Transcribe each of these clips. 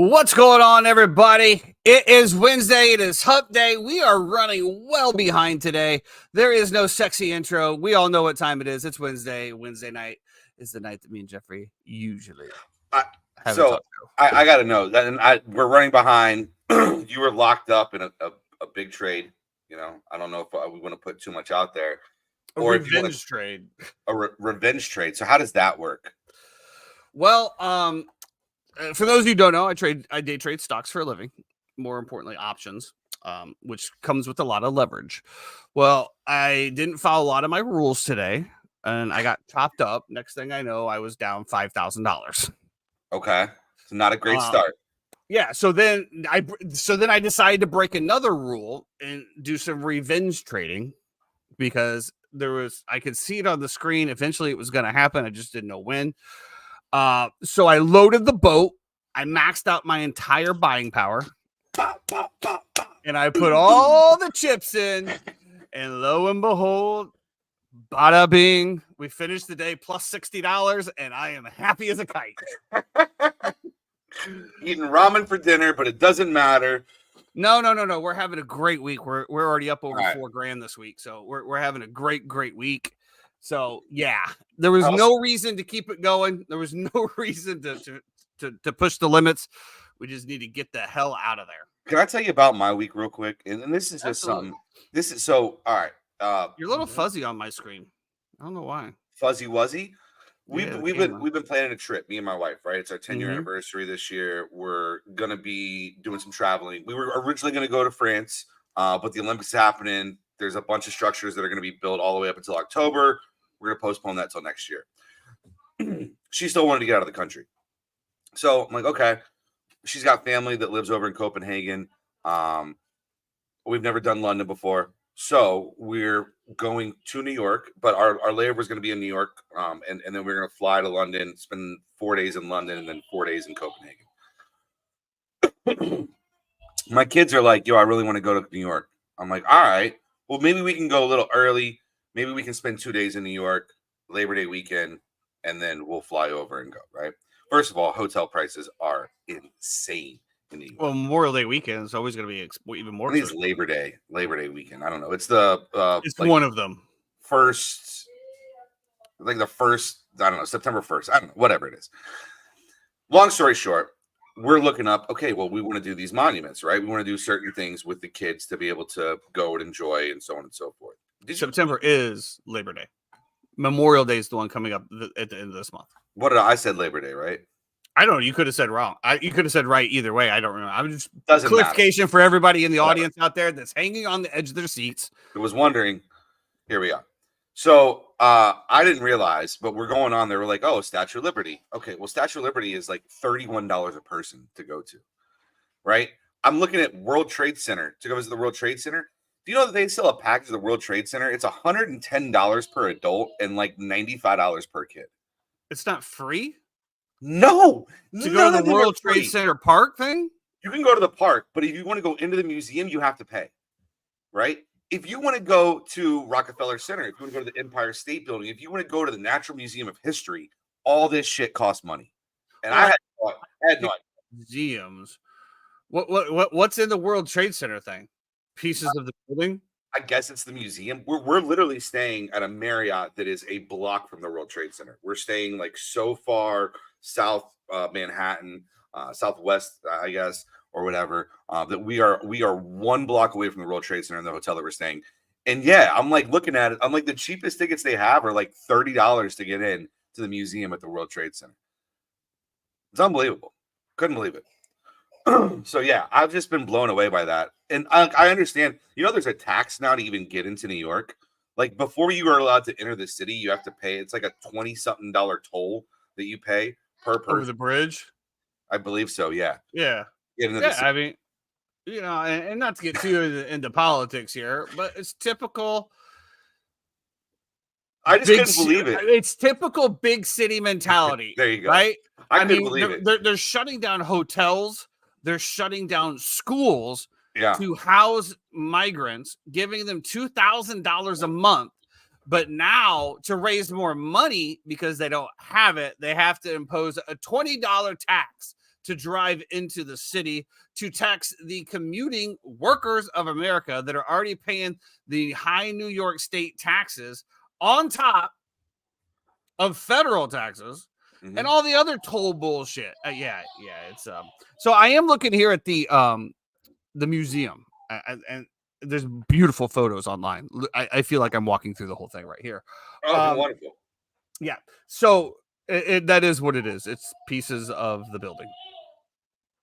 What's going on, everybody? It is Wednesday. It is Hump Day. We are running well behind today. There is no sexy intro. We all know what time it is. It's Wednesday. Wednesday night is the night that me and Jeffrey usually have a talk show. I got to know that we're running behind. You were locked up in a big trade. You know, I don't know if we want to put too much out there. Or if you want to trade. A revenge trade. So how does that work? Well, for those of you who don't know, I day trade stocks for a living. More importantly, options, which comes with a lot of leverage. Well, I didn't follow a lot of my rules today, and I got chopped up. Next thing I know, I was down $5,000. Okay, so not a great start. Yeah, so then I decided to break another rule and do some revenge trading because I could see it on the screen. Eventually, it was going to happen. I just didn't know when. So I loaded the boat. I maxed out my entire buying power. And I put all the chips in. And lo and behold, bada bing. We finished the day plus $60, and I am happy as a kite. Eating ramen for dinner, but it doesn't matter. No. We're having a great week. We're already up over $4,000 this week. So we're having a great week. So yeah, there was no reason to keep it going. There was no reason to push the limits. We just need to get the hell out of there. Can I tell you about my week real quick? And this is just something. This is so all right. You're a little fuzzy on my screen. I don't know why. Fuzzy wuzzy. We've been planning a trip, me and my wife, right? It's our 10-year anniversary this year. We're gonna be doing some traveling. We were originally gonna go to France, but the Olympics happening. There's a bunch of structures that are gonna be built all the way up until October. We're gonna postpone that till next year. She still wanted to get out of the country, so I'm like, okay. She's got family that lives over in Copenhagen. We've never done London before. So we're going to New York, but our layover is going to be in New York, and then we're going to fly to London, spend 4 days in London, and then 4 days in Copenhagen. My kids are like, yo, I really want to go to New York. I'm like, all right, well, maybe we can go a little early. Maybe we can spend 2 days in New York, Labor Day weekend, and then we'll fly over and go, right? First of all, hotel prices are insane. Well, Memorial Day weekend is always going to be even more. I think it's Labor Day weekend. I don't know. It's the it's like one of them. First, like the first. I don't know. September 1st. I don't know. Whatever it is. Long story short, we're looking up. Okay, well, we want to do these monuments, right? We want to do certain things with the kids to be able to go and enjoy, and so on and so forth. September is Labor Day. Memorial Day is the one coming up at the end of this month. What did I said? Labor Day, right? I don't know. You could have said wrong. You could have said right either way. I don't remember. I'm just Doesn't clarification matter. For everybody in the audience out there that's hanging on the edge of their seats. I was wondering. Here we are. So I didn't realize, but we're going on there. We're like, oh, Statue of Liberty. Okay, well, Statue of Liberty is like $31 a person to go to, right? I'm looking at World Trade Center to go visit the World Trade Center. Do you know that they sell a package of the World Trade Center? It's $110 per adult and like $95 per kid. It's not free? No. To go to the World Trade Center park thing? You can go to the park, but if you want to go into the museum, you have to pay, right? If you want to go to Rockefeller Center, if you want to go to the Empire State Building, if you want to go to the Natural Museum of History, all this shit costs money. And I had no idea. Museums. What's in the World Trade Center thing? Pieces of the building? I guess it's the museum. We're literally staying at a Marriott that is a block from the World Trade Center. We're staying like so far south Manhattan, southwest, I guess, or whatever, that we are 1 block away from the World Trade Center in the hotel that we're staying. And yeah, I'm like looking at it. I'm like, the cheapest tickets they have are like $30 to get in to the museum at the World Trade Center. It's unbelievable. Couldn't believe it. So yeah, I've just been blown away by that. And I understand, there's a tax now to even get into New York. Like before you are allowed to enter the city, you have to pay. It's like a $20-something toll that you pay per person. Over the bridge? I believe so. Yeah. Yeah. I mean, and not to get too into politics here, but it's typical. I just couldn't believe it. It's typical big city mentality. There you go. Right? I couldn't believe it. They're shutting down hotels. They're shutting down schools to house migrants, giving them $2,000 a month. But now to raise more money because they don't have it, they have to impose a $20 tax. to drive into the city to tax the commuting workers of America that are already paying the high New York State taxes on top of federal taxes and all the other toll bullshit. It's so I am looking here at the museum, and there's beautiful photos online. I feel like I'm walking through the whole thing right here. Oh, wonderful. Yeah. So that is what it is. It's pieces of the building.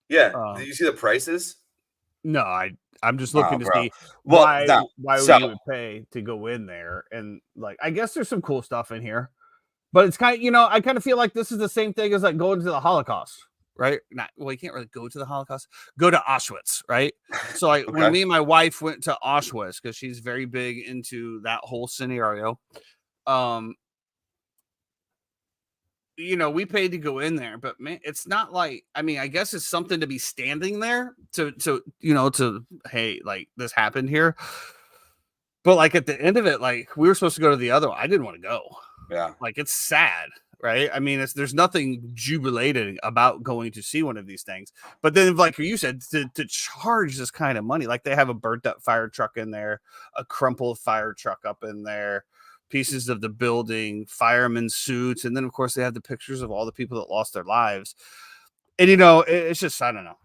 Yeah. Did you see the prices? No, I'm just looking to see why you would pay to go in there. And like, I guess there's some cool stuff in here, but it's kind of, I kind of feel like this is the same thing as like going to the Holocaust, right? You can't really go to the Holocaust, go to Auschwitz, right? So like when me and my wife went to Auschwitz, because she's very big into that whole scenario, we paid to go in there, but man, it's not like, I mean, I guess it's something to be standing there to hey, like this happened here. But like at the end of it, like we were supposed to go to the other one. I didn't want to go. Yeah. Like it's sad, right? I mean, there's nothing jubilating about going to see one of these things. But then like you said, to charge this kind of money, like they have a burnt up fire truck in there, a crumpled fire truck up in there, pieces of the building, firemen suits, and then of course they have the pictures of all the people that lost their lives. And it's just, I don't know.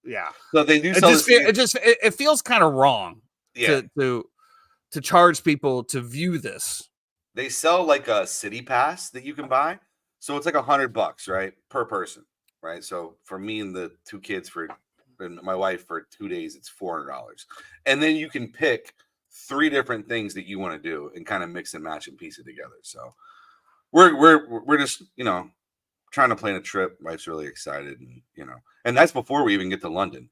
Yeah. So they do. It feels kind of wrong. Yeah. To charge people to view this. They sell like a city pass that you can buy. So it's like $100, right? Per person. Right. So for me and the two kids and my wife for 2 days, it's $400. And then you can pick 3 different things that you want to do and kind of mix and match and piece it together. So we're just, trying to plan a trip. Wife's really excited, and that's before we even get to London.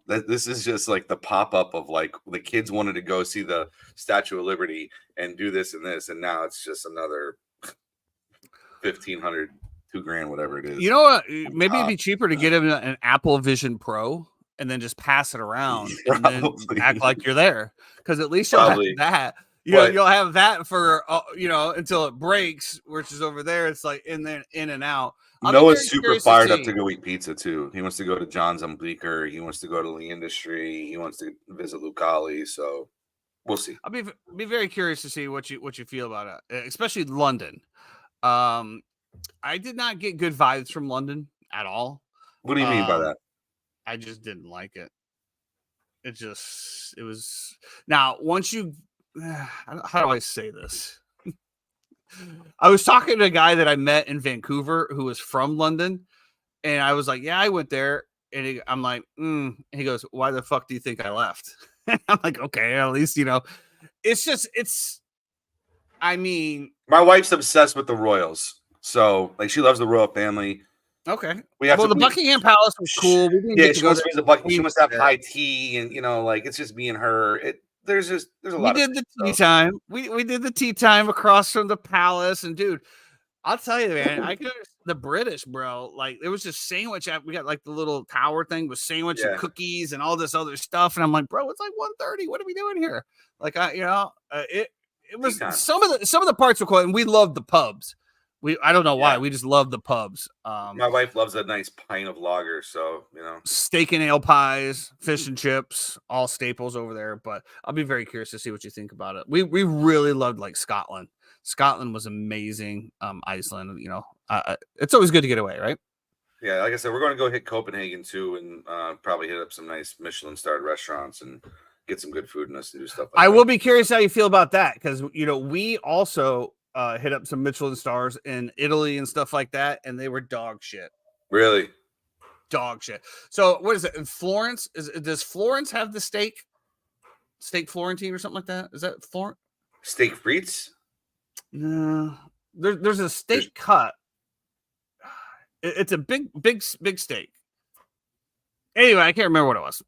This is just like the pop-up of like the kids wanted to go see the Statue of Liberty and do this and this, and now it's just another $1,500, $2,000, whatever it is. You know what? Maybe it'd be cheaper to get him an Apple Vision Pro and then just pass it around and then act like you're there, because at least you'll have that. You'll have that for until it breaks, which is over there. It's like in and out. Noah's super fired up to go eat pizza too. He wants to go to John's on Bleecker. He wants to go to the Industry. He wants to visit Lucali. So we'll see. I'll be very curious to see what you feel about it, especially London. I did not get good vibes from London at all. What do you mean by that? I just didn't like it. It was now once you. How do I say this? I was talking to a guy that I met in Vancouver who was from London, and I was like, yeah, I went there. And I'm like, He goes, why the fuck do you think I left? I'm like, okay, at least, I mean, my wife's obsessed with the Royals. So like she loves the royal family. Okay. The Buckingham Palace was cool. She wants to have high tea, and it's just me and her. There's a lot. We did the tea time. We did the tea time across from the palace, and dude, I'll tell you, man, I could the British, bro. Like there was just sandwich. We got like the little tower thing with sandwich and cookies and all this other stuff, and I'm like, bro, it's like 1:30. What are we doing here? Like it was some of the parts were cool, and we loved the pubs. I don't know why. We just love the pubs. My wife loves a nice pint of lager, so steak and ale pies, fish and chips, all staples over there. But I'll be very curious to see what you think about it. We really loved like Scotland. Scotland was amazing. Iceland, it's always good to get away, right? Yeah, like I said, we're going to go hit Copenhagen too, and probably hit up some nice Michelin-starred restaurants and get some good food and us to do stuff. I will be curious how you feel about that, because we also. Hit up some Michelin stars in Italy and stuff like that, and they were dog shit. Really? Dog shit. So what is it in Florence? Does Florence have the steak Florentine or something like that? Is that Florence? Steak frites? No. There's a steak cut. It's a big steak. Anyway, I can't remember what it was.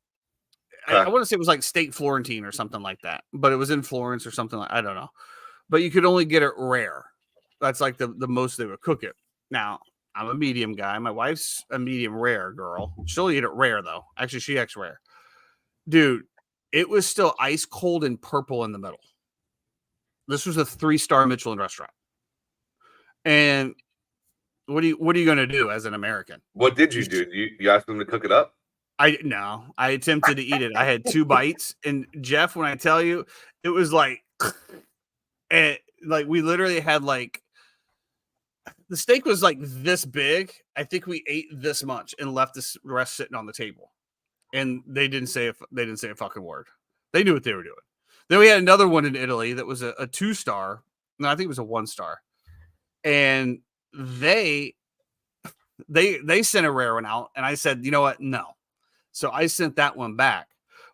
I want to say it was like steak Florentine or something like that, but it was in Florence or something I don't know. But you could only get it rare. That's like the most they would cook it. Now, I'm a medium guy. My wife's a medium rare girl. She'll eat it rare, though. Actually, she acts rare. Dude, it was still ice cold and purple in the middle. This was a 3-star Michelin restaurant. And What are you going to do as an American? What did you do? You asked them to cook it up? No, I attempted to eat it. I had 2 bites, and Jeff, when I tell you, it was like, and like we literally had like the steak was like this big. I think we ate this much and left the rest sitting on the table, and they didn't say a fucking word. They knew what they were doing. Then we had another one in Italy that was a 2-star. No, I think it was a 1-star, and they sent a rare one out, and I said, you know what, no. So I sent that one back.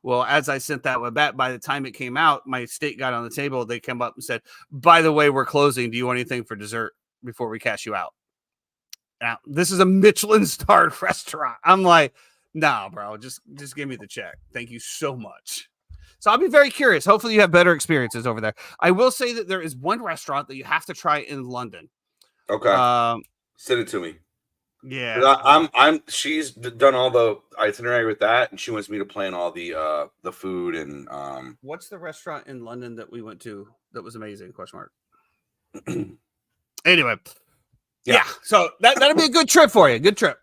Well, as I sent that one back, by the time it came out, my steak got on the table. They came up and said, by the way, we're closing. Do you want anything for dessert before we cash you out? Now, this is a Michelin-starred restaurant. I'm like, nah, bro, just give me the check. Thank you so much. So I'll be very curious. Hopefully you have better experiences over there. I will say that there is one restaurant that you have to try in London. Okay. Send it to me. Yeah. She's done all the itinerary with that, and she wants me to plan all the food and What's the restaurant in London that we went to that was amazing? Question mark. Anyway. Yeah. So that'll be a good trip for you. Good trip.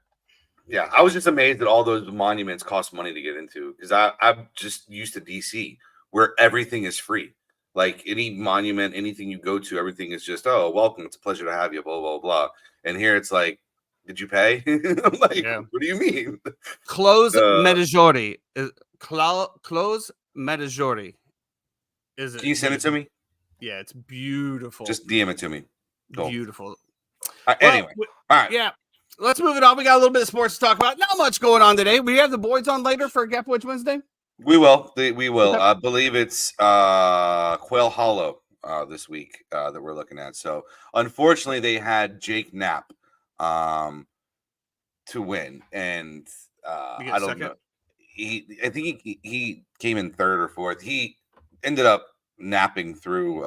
Yeah, I was just amazed that all those monuments cost money to get into, because I'm just used to DC where everything is free. Like any monument, anything you go to, everything is just, oh, welcome. It's a pleasure to have you, blah, blah, blah. And here it's like, did you pay? I'm like, what do you mean? Close Medjugorje. Close Medjugorje. Is it? Can you send it to me? Yeah, it's beautiful. Just DM it to me. Cool. Beautiful. Anyway, all right. Yeah. Let's move it on. We got a little bit of sports to talk about. Not much going on today. We have the boys on later for Gap Wedge Wednesday. We will. We will. I believe it's Quail Hollow this week that we're looking at. So unfortunately, they had Jake Knapp to win, and I don't know. I think he came in 3rd or 4th. He ended up napping through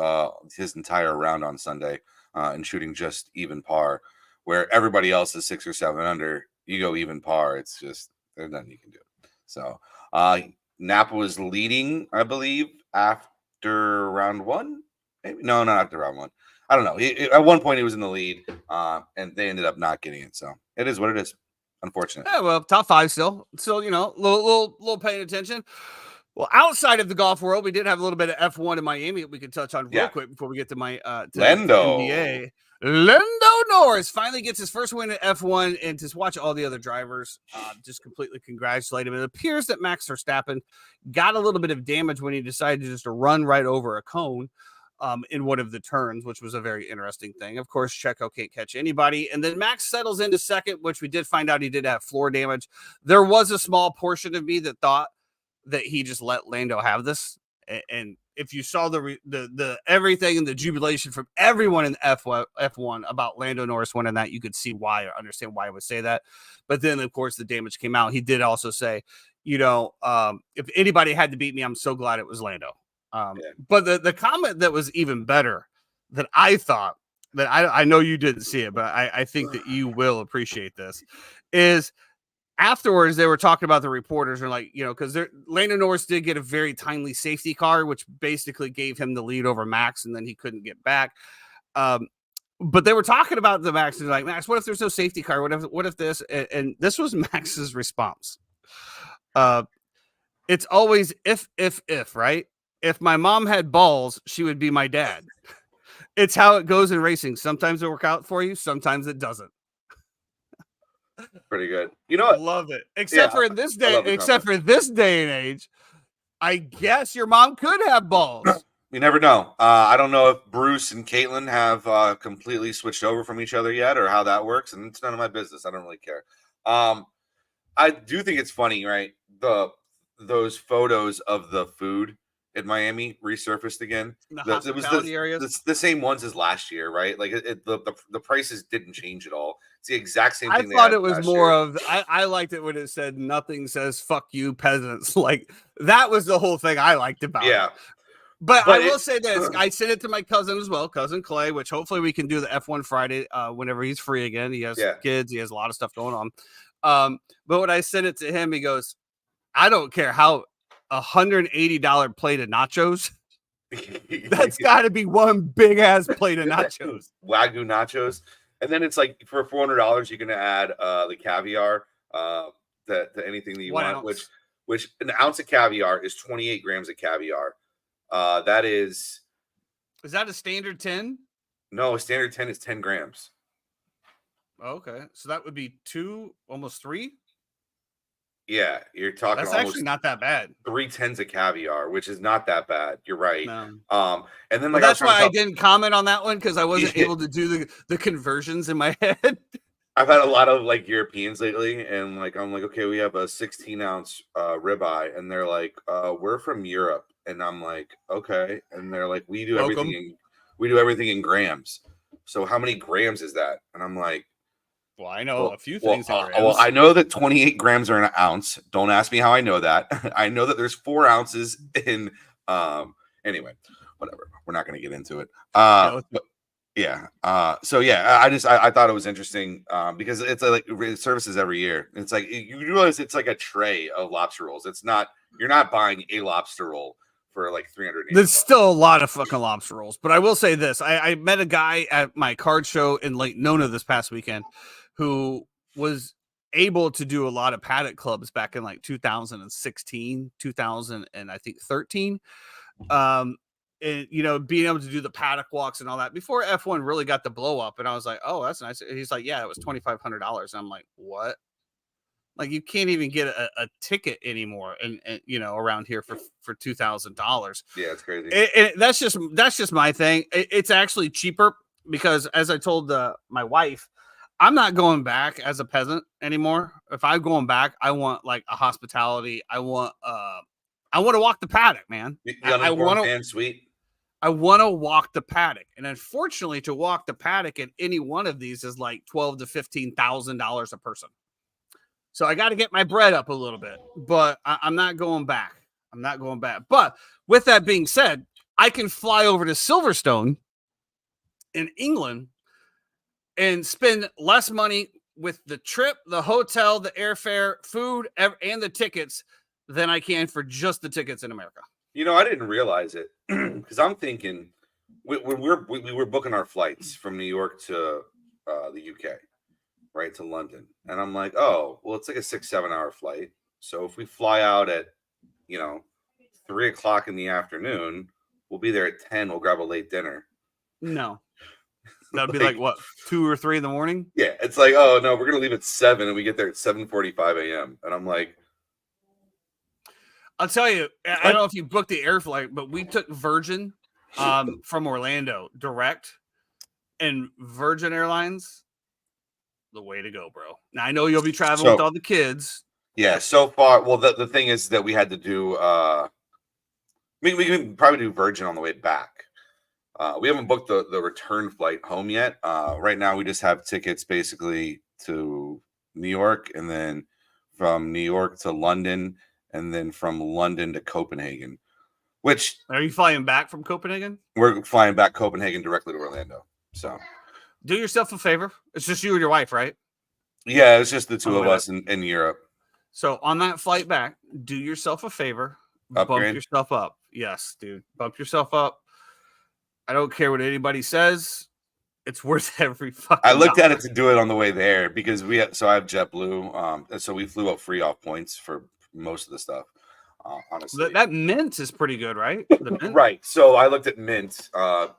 his entire round on Sunday and shooting just even par, where everybody else is 6 or 7 under. You go even par, it's just there's nothing you can do. So Napa was leading, I believe, after round 1. Maybe no, not after round 1. I don't know. At one point, he was in the lead, and they ended up not getting it. So it is what it is. Unfortunate. Yeah, well, top 5 still, you know, little paying attention. Well, outside of the golf world, we did have a little bit of F1 in Miami that we could touch on real quick before we get to my Lando. NBA. Lando Norris finally gets his first win at F1, and to watch all the other drivers just completely congratulate him. It appears that Max Verstappen got a little bit of damage when he decided just to run right over a cone in one of the turns, which was a very interesting thing. Of course, Checo can't catch anybody. And then Max settles into second, which we did find out he did have floor damage. There was a small portion of me that thought that he just let Lando have this. And if you saw the everything and the jubilation from everyone in F1 about Lando Norris winning that, you could see why or understand why I would say that. But then, of course, the damage came out. He did also say, you know, if anybody had to beat me, I'm so glad it was Lando. But the comment that was even better that I thought that I know you didn't see it, but I think that you will appreciate this is afterwards they were talking about the reporters are like, you know, because Lando Norris did get a very timely safety car, which basically gave him the lead over Max, and then he couldn't get back. But they were talking about the Max and like, Max, what if there's no safety car? What if this? And this was Max's response. It's always if, right? If my mom had balls, she would be my dad. It's how it goes in racing. Sometimes it works out for you. Sometimes it doesn't. Pretty good. You know what? Love it. Except for this day and age, I guess your mom could have balls. You never know. I don't know if Bruce and Caitlin have completely switched over from each other yet or how that works. And it's none of my business. I don't really care. I do think it's funny, right? Those photos of the food in Miami resurfaced again. It was the same ones as last year, right? Like the prices didn't change at all. It's the exact same thing. I thought it was more of I liked it when it said nothing says fuck you peasants. Like that was the whole thing I liked about it. But I will say this. I sent it to my cousin as well, cousin Clay, which hopefully we can do the F1 Friday whenever he's free again. He has kids. He has a lot of stuff going on. But when I sent it to him, he goes, I don't care how $180 plate of nachos. That's got to be one big ass plate of nachos. Wagyu nachos. And then it's like for $400, you can add the caviar to anything that you want, which an ounce of caviar is 28 grams of caviar. That is that a standard 10? No, a standard 10 is 10 grams. Okay, so that would be almost 3. Yeah, you're talking. That's almost actually not that bad. 3 tens of caviar, which is not that bad. You're right. No. And then like that's why I didn't comment on that one, because I wasn't able to do the conversions in my head. I've had a lot of like Europeans lately, and like I'm like, okay, we have a 16-ounce ribeye, and they're like, we're from Europe, and I'm like, okay, and they're like, we do everything in grams. So how many grams is that? And I'm like, well, I know a few things. Well, I know that 28 grams are in an ounce. Don't ask me how I know that. I know that there's 4 ounces in. Anyway, whatever. We're not going to get into it. But yeah. So yeah, I thought it was interesting because it's like it services every year. It's like you realize it's like a tray of lobster rolls. It's not. You're not buying a lobster roll for like $300. There's still a lot of fucking lobster rolls, but I will say this: I met a guy at my card show in Lake Nona this past weekend who was able to do a lot of paddock clubs back in like 2016, 2000, and I think 13. And you know, being able to do the paddock walks and all that before F1 really got the blow up. And I was like, oh, that's nice. And he's like, yeah, it was $2,500. And I'm like, what? Like, you can't even get a ticket anymore, and you know, around here for $2,000. Yeah, it's crazy. And that's just my thing. It's actually cheaper because, as I told my wife, I'm not going back as a peasant anymore. If I'm going back, I want like a hospitality. I want to walk the paddock, man. I want fan suite. I want to walk the paddock, and unfortunately, to walk the paddock at any one of these is like $12,000 to $15,000 a person. So I got to get my bread up a little bit, but I'm not going back. I'm not going back. But with that being said, I can fly over to Silverstone in England and spend less money with the trip, the hotel, the airfare, food, and the tickets than I can for just the tickets in America. You know, I didn't realize it because I'm thinking we were booking our flights from New York to the UK. Right to London, and I'm like, oh, well, it's like a 6-7 hour flight. So if we fly out at 3 o'clock in the afternoon, we'll be there at 10. We'll grab a late dinner. No, that'd be like what, 2 or 3 in the morning? Yeah, it's like, oh no, we're gonna leave at 7 and we get there at 7:45 a.m. And I'm like, I'll tell you, I don't know if you booked the air flight, but we took Virgin from Orlando direct, and Virgin Airlines. The way to go, bro. Now I know you'll be traveling with all the kids. Yeah, so far. Well, the thing is that we had to do. We can probably do Virgin on the way back. We haven't booked the return flight home yet. Right now, we just have tickets basically to New York, and then from New York to London, and then from London to Copenhagen. Which are you flying back from Copenhagen? We're flying back Copenhagen directly to Orlando. So. Do yourself a favor. It's just you and your wife, right? Yeah, it's just the two of us in Europe. So on that flight back, do yourself a favor. Upgrade. Bump yourself up. Yes, dude. Bump yourself up. I don't care what anybody says. It's worth every fucking I looked at it to do it on the way there because I have JetBlue. And so we flew up free off points for most of the stuff. Honestly, that Mint is pretty good, right? The Mint? Right. So I looked at Mint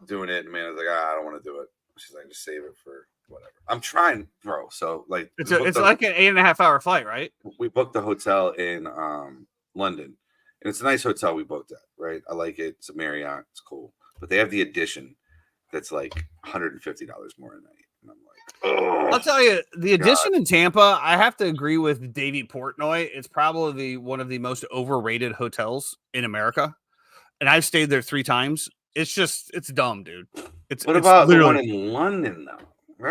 doing it, and man, I was like, I don't want to do it. She's like, just save it for whatever. I'm trying, bro. So like, it's like an 8.5 hour flight, right? We booked the hotel in London, and it's a nice hotel we booked at. Right, I like it. It's a Marriott. It's cool, but they have the edition that's like $150 more a night, and I'm like, oh, I'll tell you, the edition in Tampa. I have to agree with Davey Portnoy. It's probably one of the most overrated hotels in America, and I've stayed there 3 times. It's dumb, dude. What about the one in London though?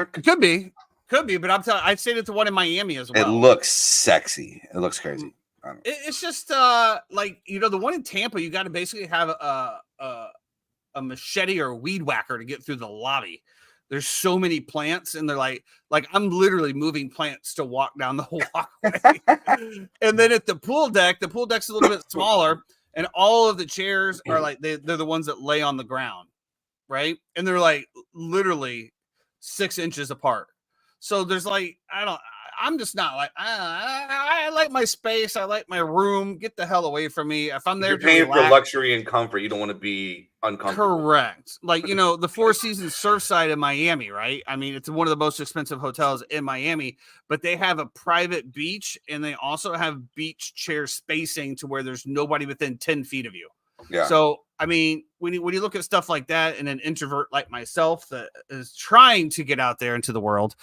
It could be, but I'm telling. I stayed at the one in Miami as well. It looks sexy. It looks crazy. It's just like the one in Tampa. You got to basically have a machete or a weed whacker to get through the lobby. There's so many plants, and they're like I'm literally moving plants to walk down the walkway. And then at the pool deck's a little bit smaller. And all of the chairs are like they're the ones that lay on the ground, right? And they're like literally 6 inches apart. So there's like, I'm just not like, I like my space. I like my room. Get the hell away from me. If I'm there You're to paying for relax, luxury and comfort. You don't want to be uncomfortable. correct. Like, the Four Seasons Surfside in Miami, right? I mean, it's one of the most expensive hotels in Miami, but they have a private beach and they also have beach chair spacing to where there's nobody within 10 feet of you. Yeah. So, I mean, when you look at stuff like that and an introvert like myself that is trying to get out there into the world,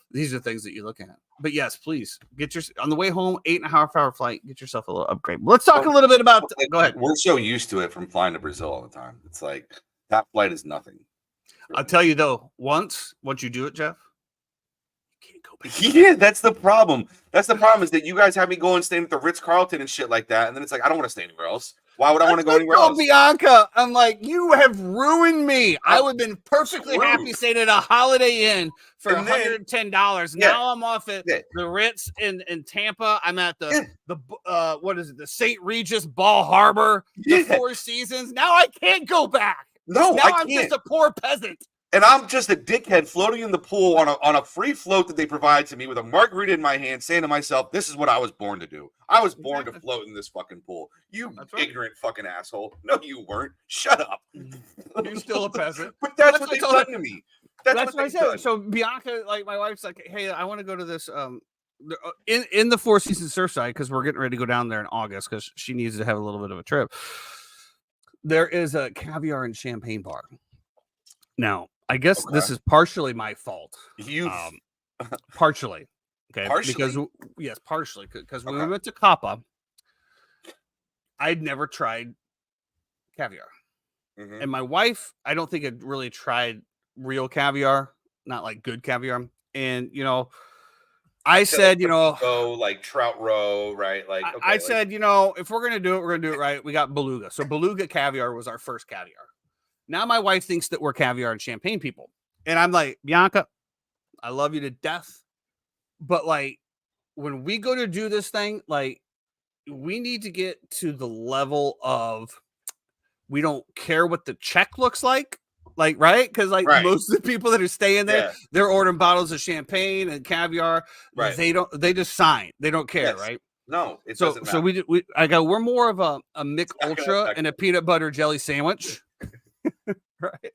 these are things that you look at. But yes, please get on the way home, 8.5-hour flight, get yourself a little upgrade. Let's talk a little bit about, go ahead. We're so used to it from flying to Brazil all the time. It's like that flight is nothing. I'll tell you though, once you do it, Jeff, you can't go back. Yeah, that's the problem. That's the problem is that you guys have me going staying at the Ritz-Carlton and shit like that. And then it's like, I don't want to stay anywhere else. Why would I want to go anywhere else? Bianca, I'm like, you have ruined me. I would have been perfectly happy staying at a Holiday Inn for $110. Now I'm off at the Ritz in Tampa. I'm at the what is it? The St. Regis Ball Harbor, the Four Seasons. Now I can't go back. No, now I'm just a poor peasant. And I'm just a dickhead floating in the pool on a free float that they provide to me with a margarita in my hand, saying to myself, this is what I was born to do. I was born to float in this fucking pool. You ignorant fucking asshole. No, you weren't. Shut up. You're still a peasant. But that's what they've done to me. That's what I said. So Bianca, like my wife's like, hey, I want to go to this in the Four Seasons Surfside because we're getting ready to go down there in August because she needs to have a little bit of a trip. There is a caviar and champagne bar. Now, I guess this is partially my fault. Partially. Okay. Partially? Because, partially. Because when we went to Kappa, I'd never tried caviar. Mm-hmm. And my wife, I don't think had really tried real caviar, not like good caviar. And, I said, like trout roe, right? Like, okay, I said, if we're going to do it, we're going to do it right. We got beluga. So beluga caviar was our first caviar. Now my wife thinks that we're caviar and champagne people. And I'm like, Bianca, I love you to death. But like, when we go to do this thing, like, we need to get to the level of, we don't care what the check looks like. Like, right? Because most of the people that are staying there, they're ordering bottles of champagne and caviar. Right. They just sign. They don't care, right? No, it doesn't matter. So we're more of a Mick Ultra and a peanut butter jelly sandwich. Right.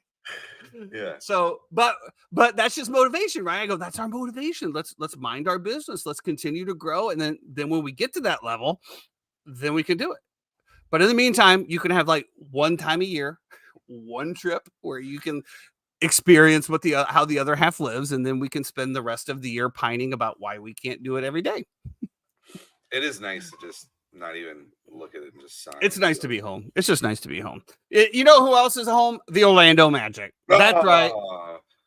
Yeah. So, but that's just motivation, right? I go, that's our motivation. Let's mind our business. Let's continue to grow. And then when we get to that level, then we can do it. But in the meantime, you can have like one time a year, one trip where you can experience what how the other half lives. And then we can spend the rest of the year pining about why we can't do it every day. It is nice to just not even look at it and just sign. It's nice to be home. It's just nice to be home. You know who else is home? The Orlando Magic. That's right.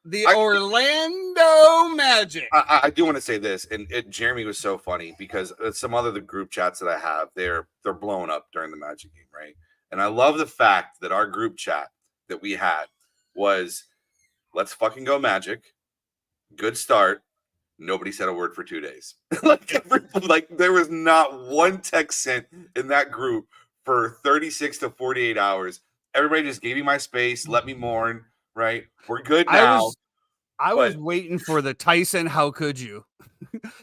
The Orlando Magic. I do want to say this, and Jeremy was so funny because some other the group chats that I have, they're blowing up during the Magic game, right? And I love the fact that our group chat that we had was, let's fucking go Magic. Good start. Nobody said a word for 2 days. like there was not one text sent in that group for 36 to 48 hours. Everybody just gave me my space, let me mourn, right? We're good now. I was waiting for the Tyson, how could you?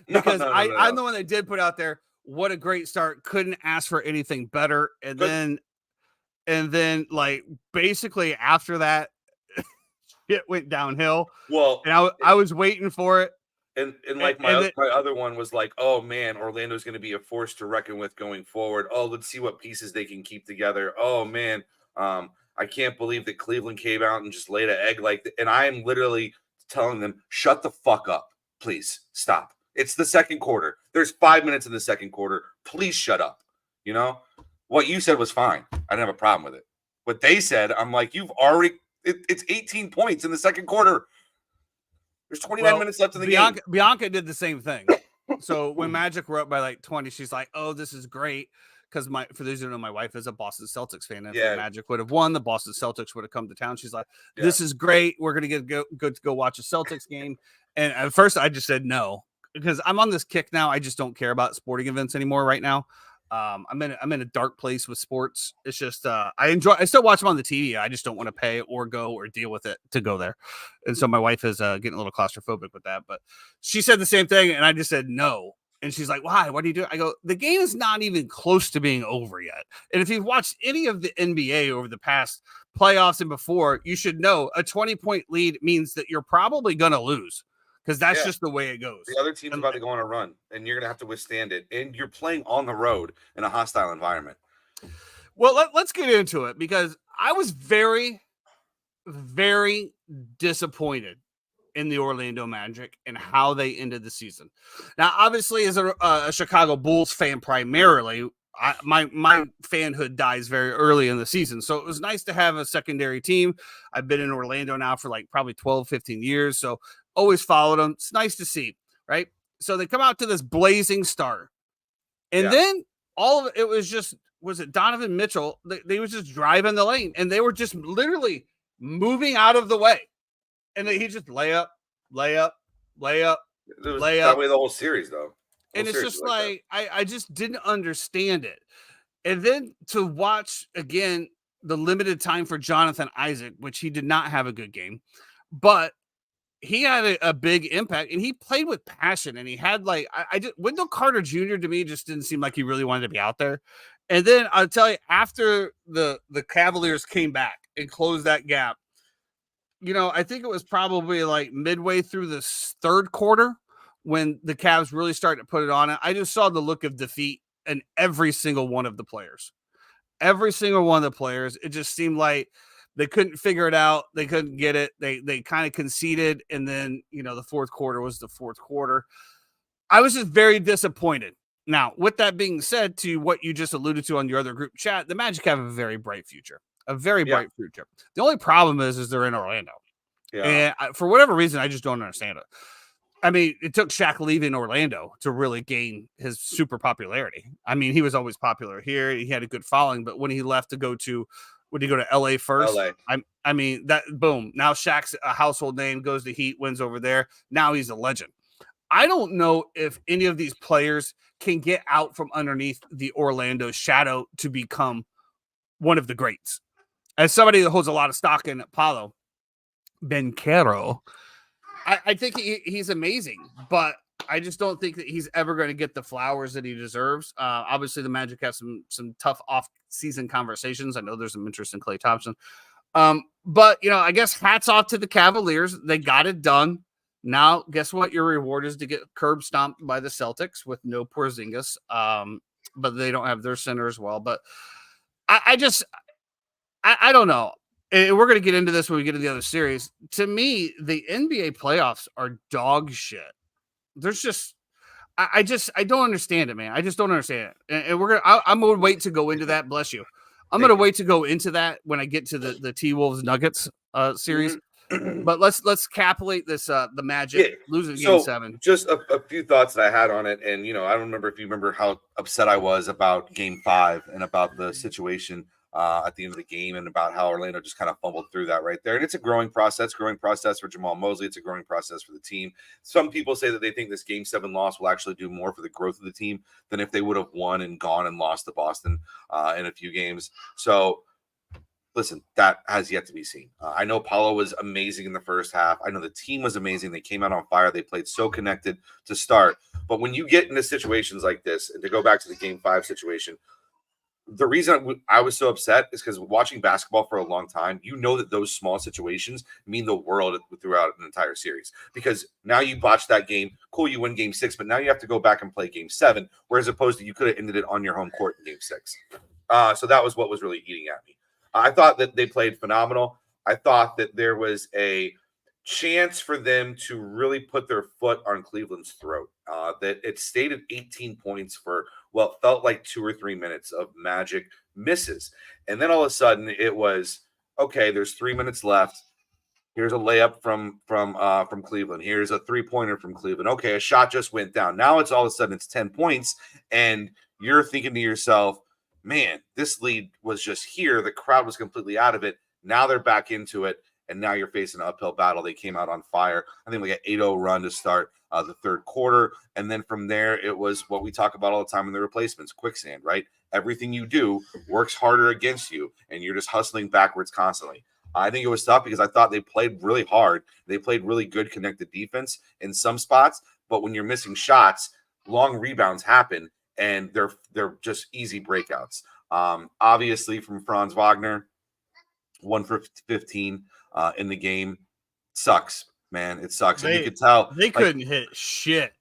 Because no. I'm the one that did put out there, what a great start. Couldn't ask for anything better. And then like basically after that, it went downhill. Well, and I was waiting for it. And like my other one was like, oh man, Orlando's going to be a force to reckon with going forward. Oh, let's see what pieces they can keep together. Oh man, I can't believe that Cleveland came out and just laid an egg like that. And I am literally telling them, shut the fuck up, please stop. It's the second quarter. There's 5 minutes in the second quarter. Please shut up. You know what you said was fine. I didn't have a problem with it. What they said, I'm like, it's 18 points in the second quarter. There's 29 minutes left in the game. Bianca did the same thing. So when Magic were up by like 20, she's like, oh, this is great. Because for those who don't know, my wife is a Boston Celtics fan. And if Magic would have won, the Boston Celtics would have come to town. She's like, this is great. We're going to get good to go watch a Celtics game. And at first I just said no. Because I'm on this kick now. I just don't care about sporting events anymore right now. I'm in a dark place with sports. It's just I still watch them on the TV. I just don't want to pay or go or deal with it to go there. And so my wife is getting a little claustrophobic with that. But she said the same thing, and I just said no. And she's like, "Why? What do you do?" I go, "The game is not even close to being over yet. And if you've watched any of the NBA over the past playoffs and before, you should know a 20-point lead means that you're probably going to lose because that's just the way it goes. The other team's about to go on a run, and you're going to have to withstand it. And you're playing on the road in a hostile environment. Well, let's get into it because I was very, very disappointed in the Orlando Magic and how they ended the season. Now, obviously, as a Chicago Bulls fan primarily, my fanhood dies very early in the season. So it was nice to have a secondary team. I've been in Orlando now for like probably 12, 15 years. So always followed them. It's nice to see, right? So they come out to this blazing start. And then all of it was it Donovan Mitchell? They was just driving the lane and they were just literally moving out of the way. And he just layup. That way the whole series, though. And it's just like I just didn't understand it. And then to watch again the limited time for Jonathan Isaac, which he did not have a good game, but he had a big impact and he played with passion. And he had like Wendell Carter Jr. to me just didn't seem like he really wanted to be out there. And then I'll tell you, after the Cavaliers came back and closed that gap, I think it was probably like midway through the third quarter when the Cavs really started to put it on it. I just saw the look of defeat in every single one of the players. Every single one of the players. It just seemed like they couldn't figure it out. They couldn't get it. They kind of conceded. And then, the fourth quarter was the fourth quarter. I was just very disappointed. Now, with that being said, to what you just alluded to on your other group chat, the Magic have a very bright future. A very bright future. The only problem is they're in Orlando. Yeah. And for whatever reason, I just don't understand it. I mean, it took Shaq leaving Orlando to really gain his super popularity. I mean, he was always popular here. He had a good following, but when he left to go to LA first? LA. I mean, that boom. Now Shaq's a household name, goes to Heat, wins over there. Now he's a legend. I don't know if any of these players can get out from underneath the Orlando shadow to become one of the greats. As somebody that holds a lot of stock in Paulo Banchero, I think he's amazing, but I just don't think that he's ever going to get the flowers that he deserves. Obviously, the Magic have some tough off-season conversations. I know there's some interest in Klay Thompson. But, I guess hats off to the Cavaliers. They got it done. Now, guess what? Your reward is to get curb stomped by the Celtics with no Porzingis. But they don't have their center as well. But I don't know. And we're going to get into this when we get to the other series. To me, the NBA playoffs are dog shit. There's just, I don't understand it, man. I just don't understand it. And I'm going to wait to go into that. Bless you. I'm going to wait to go into that when I get to the T-Wolves Nuggets series. But let's capulate this, the Magic losing game 7. Just a few thoughts that I had on it. And, I don't remember if you remember how upset I was about game 5 and about the situation at the end of the game and about how Orlando just kind of fumbled through that right there. And it's a growing process for Jamal Mosley. It's a growing process for the team. Some people say that they think this game 7 loss will actually do more for the growth of the team than if they would have won and gone and lost to Boston in a few games. So listen, that has yet to be seen. I know Paulo was amazing in the first half. I know the team was amazing. They came out on fire. They played so connected to start. But when you get into situations like this, and to go back to the game 5 situation, the reason I was so upset is because watching basketball for a long time, that those small situations mean the world throughout an entire series. Because now you botch that game, cool, you win game 6, but now you have to go back and play game 7, whereas opposed to you could have ended it on your home court in game 6. So that was what was really eating at me. I thought that they played phenomenal. I thought that there was a chance for them to really put their foot on Cleveland's throat. That it stayed at 18 points for what felt like 2 or 3 minutes of Magic misses. And then all of a sudden it was, okay, there's 3 minutes left. Here's a layup from Cleveland. Here's a 3-pointer from Cleveland. Okay, a shot just went down. Now it's all of a sudden it's 10 points. And you're thinking to yourself, man, this lead was just here. The crowd was completely out of it. Now they're back into it. and now you're facing an uphill battle. They came out on fire. I think like an 8-0 run to start the third quarter. And then from there, it was what we talk about all the time in the replacements, quicksand, right? Everything you do works harder against you, and you're just hustling backwards constantly. I think it was tough because I thought they played really hard. They played really good connected defense in some spots, but when you're missing shots, long rebounds happen, and they're just easy breakouts. Obviously, from Franz Wagner, 1 for 15 in the game. Sucks, man. It sucks. And you could tell they couldn't hit shit.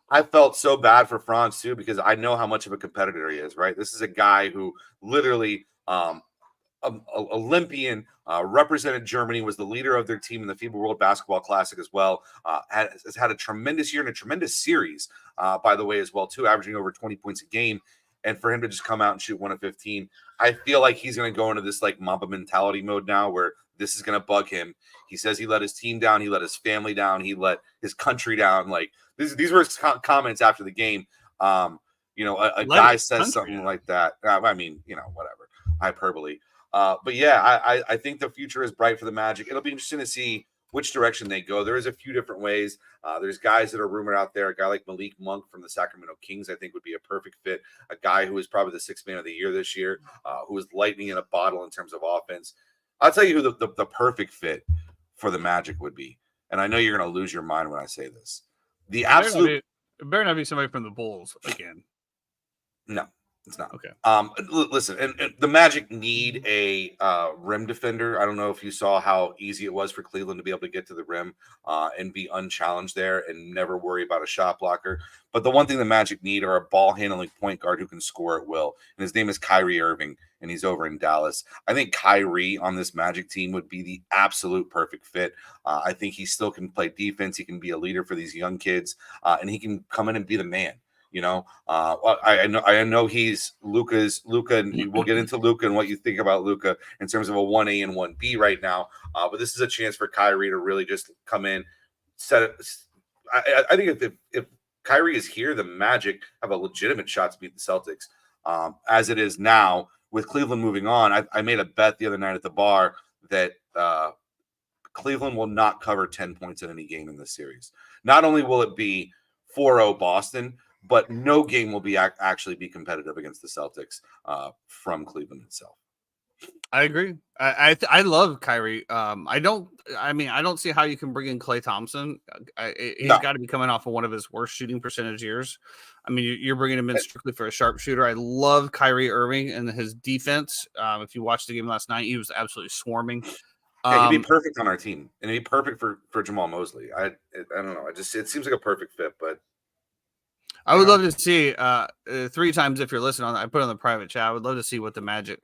I felt so bad for Franz too, because I know how much of a competitor he is, right? This is a guy who literally Olympian, represented Germany, was the leader of their team in the FIBA World Basketball Classic as well. Has had a tremendous year and a tremendous series, by the way, as well, too, averaging over 20 points a game. And for him to just come out and shoot 1 of 15, I feel like he's going to go into this like Mamba mentality mode now, where this is going to bug him. He says he let his team down, he let his family down, he let his country down. Like these were his comments after the game. A guy says something like that. I mean, whatever, hyperbole. But yeah, I think the future is bright for the Magic. It'll be interesting to see which direction they go. There is a few different ways. There's guys that are rumored out there. A guy like Malik Monk from the Sacramento Kings, I think, would be a perfect fit. A guy who is probably the sixth man of the year this year, who is lightning in a bottle in terms of offense. I'll tell you who the perfect fit for the Magic would be. And I know you're going to lose your mind when I say this. It better not be somebody from the Bulls again. No, it's not. Okay. Listen, and the Magic need a rim defender. I don't know if you saw how easy it was for Cleveland to be able to get to the rim and be unchallenged there and never worry about a shot blocker. But the one thing the Magic need are a ball handling point guard who can score at will. And his name is Kyrie Irving, and he's over in Dallas. I think Kyrie on this Magic team would be the absolute perfect fit. I think he still can play defense. He can be a leader for these young kids, and he can come in and be the man. I know he's Luka, and we'll get into Luka and what you think about Luka in terms of a 1A and 1B right now. But this is a chance for Kyrie to really just come in, set it. I think if Kyrie is here, the Magic have a legitimate shot to beat the Celtics. As it is now, with Cleveland moving on, I made a bet the other night at the bar that Cleveland will not cover 10 points in any game in this series. Not only will it be 4-0 Boston, but no game will be actually be competitive against the Celtics from Cleveland itself. I agree. I love Kyrie. I don't see how you can bring in Klay Thompson. He's got to be coming off of one of his worst shooting percentage years. I mean, you're bringing him in strictly for a sharpshooter. I love Kyrie Irving and his defense. If you watched the game last night, he was absolutely swarming. He'd be perfect on our team, and he'd be perfect for Jamal Mosley. I don't know. It seems like a perfect fit, but I would love to see 3 times if you're listening on that. I put it on the private chat. I would love to see what the Magic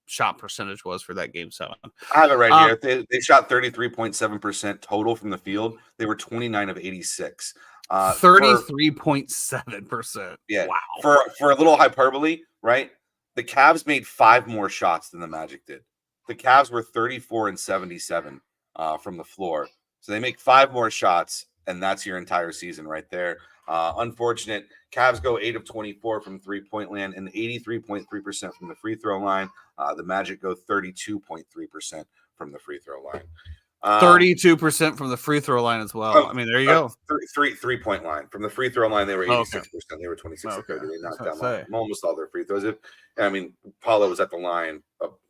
shot percentage was for that game 7. I have it right here. They shot 33.7% total from the field. They were 29 of 86. 33.7%. Yeah. Wow. For a little hyperbole, right? The Cavs made 5 more shots than the Magic did. The Cavs were 34 and 77 from the floor. So they make 5 more shots, and that's your entire season right there. Unfortunate. Cavs go 8 of 24 from 3-point land and 83.3% from the free throw line. The Magic go 32.3% from the free throw line. 32% from the free throw line as well. I mean, there you go. 3-point line. From the free throw line, they were 86%. They were 26 of 30. They knocked down almost all their free throws. Paulo was at the line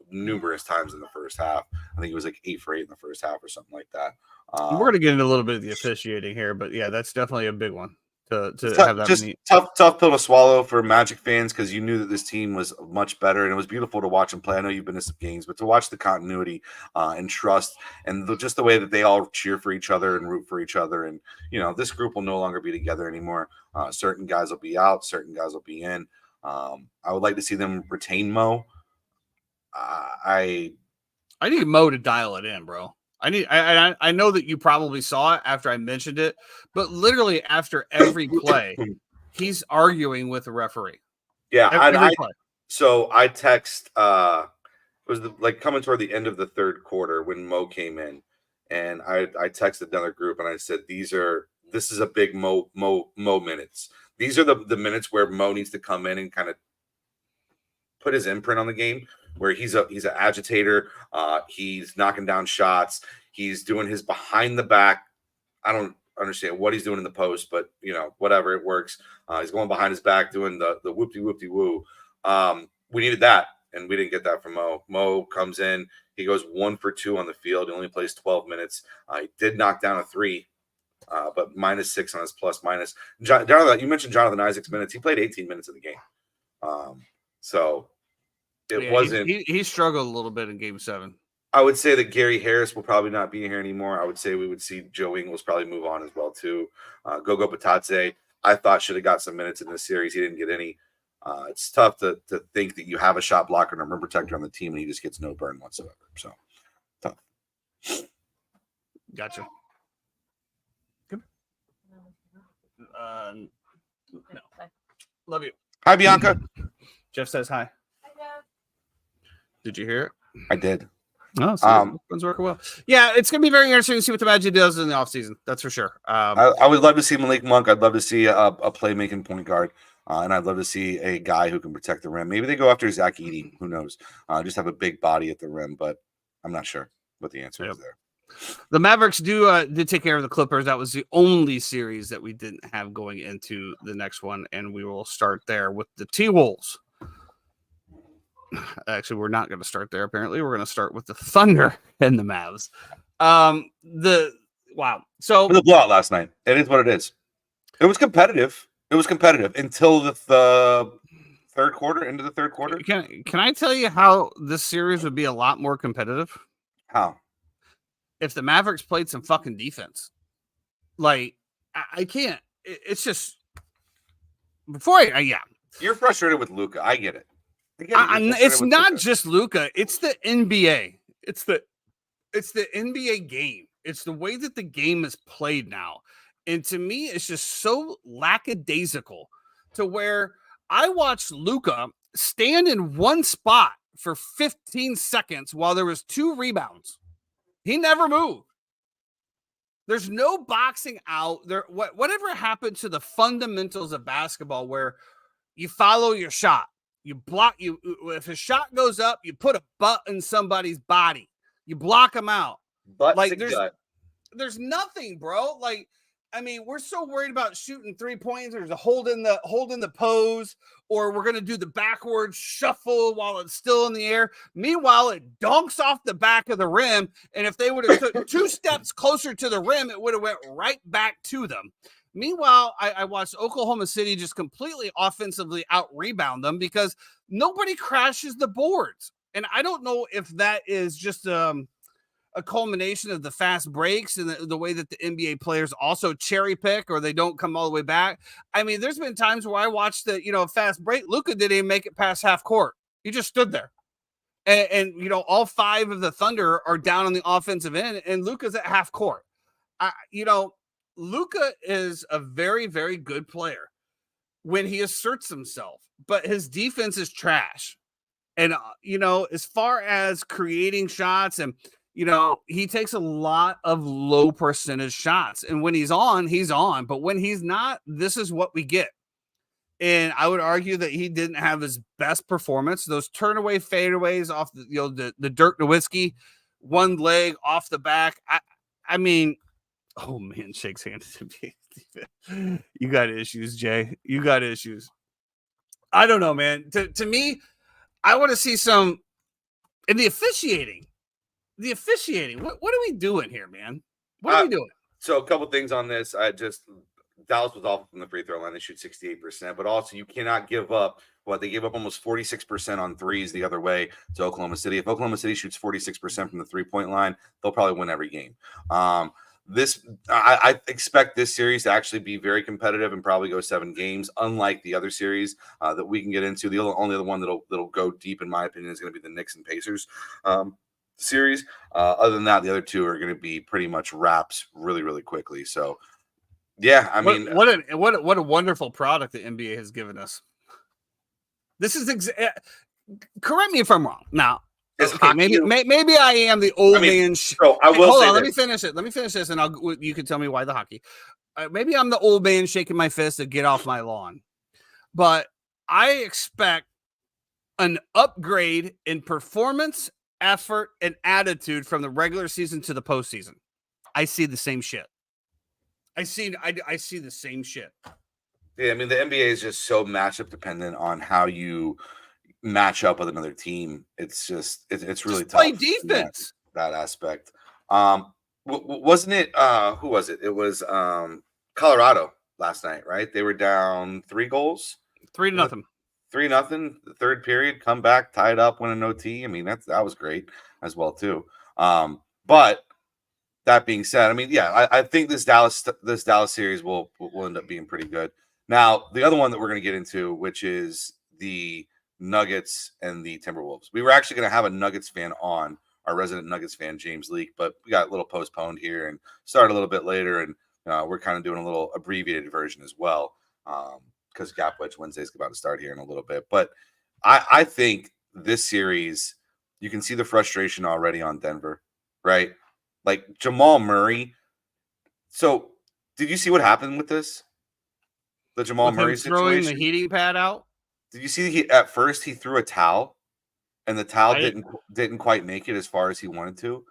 numerous times in the first half. I think he was like 8 for 8 in the first half or something like that. We're going to get into a little bit of the officiating here, but yeah, that's definitely a big one. To have that just tough pill to swallow for Magic fans, because you knew that this team was much better, and it was beautiful to watch them play. I know you've been to some games, but to watch the continuity and trust, and just the way that they all cheer for each other and root for each other, and this group will no longer be together anymore. Certain guys will be out, certain guys will be in. I would like to see them retain Mo. I need Mo to dial it in, bro. I know that you probably saw it after I mentioned it, but literally after every play, he's arguing with the referee. Yeah, so I text. It was coming toward the end of the third quarter when Mo came in, and I texted another group and I said, "This is a big Mo minutes. These are the minutes where Mo needs to come in and kind of put his imprint on the game, where he's an agitator. He's knocking down shots. He's doing his behind the back. I don't understand what he's doing in the post, but whatever, it works. He's going behind his back doing the whoop-de-whoop-de-woo. We needed that, and we didn't get that from Mo. Mo comes in. He goes 1 for 2 on the field. He only plays 12 minutes. He did knock down a 3, but -6 on his plus minus. Jonathan, you mentioned Jonathan Isaac's minutes. He played 18 minutes of the game. So it wasn't. He struggled a little bit in Game 7. I would say that Gary Harris will probably not be here anymore. I would say we would see Joe Ingles probably move on as well too. Gogo Batadze, I thought should have got some minutes in this series. He didn't get any. It's tough to think that you have a shot blocker and a rim protector on the team and he just gets no burn whatsoever. So tough. Gotcha. Good. No. Love you. Hi, Bianca. Jeff says hi. Hi, Jeff. Did you hear it? I did. Oh, so one's working well. Yeah, it's going to be very interesting to see what the Magic does in the offseason. That's for sure. I would love to see Malik Monk. I'd love to see a playmaking point guard. And I'd love to see a guy who can protect the rim. Maybe they go after Zach Edey. Who knows? Just have a big body at the rim, but I'm not sure what the answer is there. The Mavericks did take care of the Clippers. That was the only series that we didn't have going into the next one, and we will start there with the T-Wolves. Actually, we're not going to start there. Apparently, we're going to start with the Thunder and the Mavs. Wow. So the blowout last night. It is what it is. It was competitive. It was competitive until the third quarter. Into the third quarter. Can I tell you how this series would be a lot more competitive? How? If the Mavericks played some fucking defense. Like I can't. It's just yeah. You're frustrated with Luka. I get it. It's not just Luka. It's the NBA. It's the NBA game. It's the way that the game is played now. And to me, it's just so lackadaisical to where I watched Luka stand in one spot for 15 seconds while there was 2 rebounds. He never moved. There's no boxing out there. Whatever happened to the fundamentals of basketball where you follow your shot, you block you. If a shot goes up, you put a butt in somebody's body. You block them out. But like there's nothing, bro. Like, I mean, we're so worried about shooting 3-pointers, holding the pose, or we're gonna do the backwards shuffle while it's still in the air. Meanwhile, it dunks off the back of the rim, and if they would have took 2 steps closer to the rim, it would have went right back to them. Meanwhile, I watched Oklahoma City just completely offensively out-rebound them because nobody crashes the boards. And I don't know if that is just a culmination of the fast breaks and the way that the NBA players also cherry pick or they don't come all the way back. I mean, there's been times where I watched the, fast break. Luka didn't even make it past half court. He just stood there. And all 5 of the Thunder are down on the offensive end and Luka's at half court. Luka is a very, very good player when he asserts himself, but his defense is trash. And, as far as creating shots and, he takes a lot of low percentage shots. And when he's on, he's on. But when he's not, this is what we get. And I would argue that he didn't have his best performance. Those turnaway fadeaways off the Dirk Nowitzki, one leg off the back. I mean, oh man, shakes hands to me. You got issues, Jay. You got issues. I don't know, man. To me, I want to see some in the officiating. The officiating. What are we doing here, man? What are we doing? So a couple things on this. Dallas was awful from the free throw line. They shoot 68%, but also you cannot give up they gave up almost 46% on threes the other way to Oklahoma City. If Oklahoma City shoots 46% from the 3-point line, they'll probably win every game. I expect this series to actually be very competitive and probably go 7 games, unlike the other series that we can get into. The only other one that'll go deep, in my opinion, is going to be the Knicks and Pacers series. Other than that, the other 2 are going to be pretty much wraps really, really quickly. So, yeah, I mean, what a wonderful product the NBA has given us. This is correct me if I'm wrong. Now, okay, maybe I am the old man. Hold on, let me finish it. Let me finish this, and you can tell me why the hockey. Maybe I'm the old man shaking my fist to get off my lawn, but I expect an upgrade in performance effort, and attitude from the regular season to the postseason. I see the same shit. I see the same shit. Yeah, I mean the NBA is just so matchup dependent on how you match up with another team. It's just it's really Just play tough. defense. That aspect. Wasn't it? Who was it? It was Colorado last night, right? They were down 3 goals, 3-0. 3-0. The third period, come back, tied up, win an OT. I mean that was great as well too. But that being said, I mean, yeah, I think this Dallas series will end up being pretty good. Now, the other one that we're going to get into, which is the Nuggets and the Timberwolves. We were actually going to have a Nuggets fan on, our resident Nuggets fan, James Leake, but we got a little postponed here and started a little bit later, and we're kind of doing a little abbreviated version as well because Gap Wedge Wednesday is about to start here in a little bit. But I think this series, you can see the frustration already on Denver, right? Like Jamal Murray. So, did you see what happened with this? The Jamal Murray throwing situation. The heating pad out. Did you see at first he threw a towel, and the towel didn't quite make it as far as he wanted to.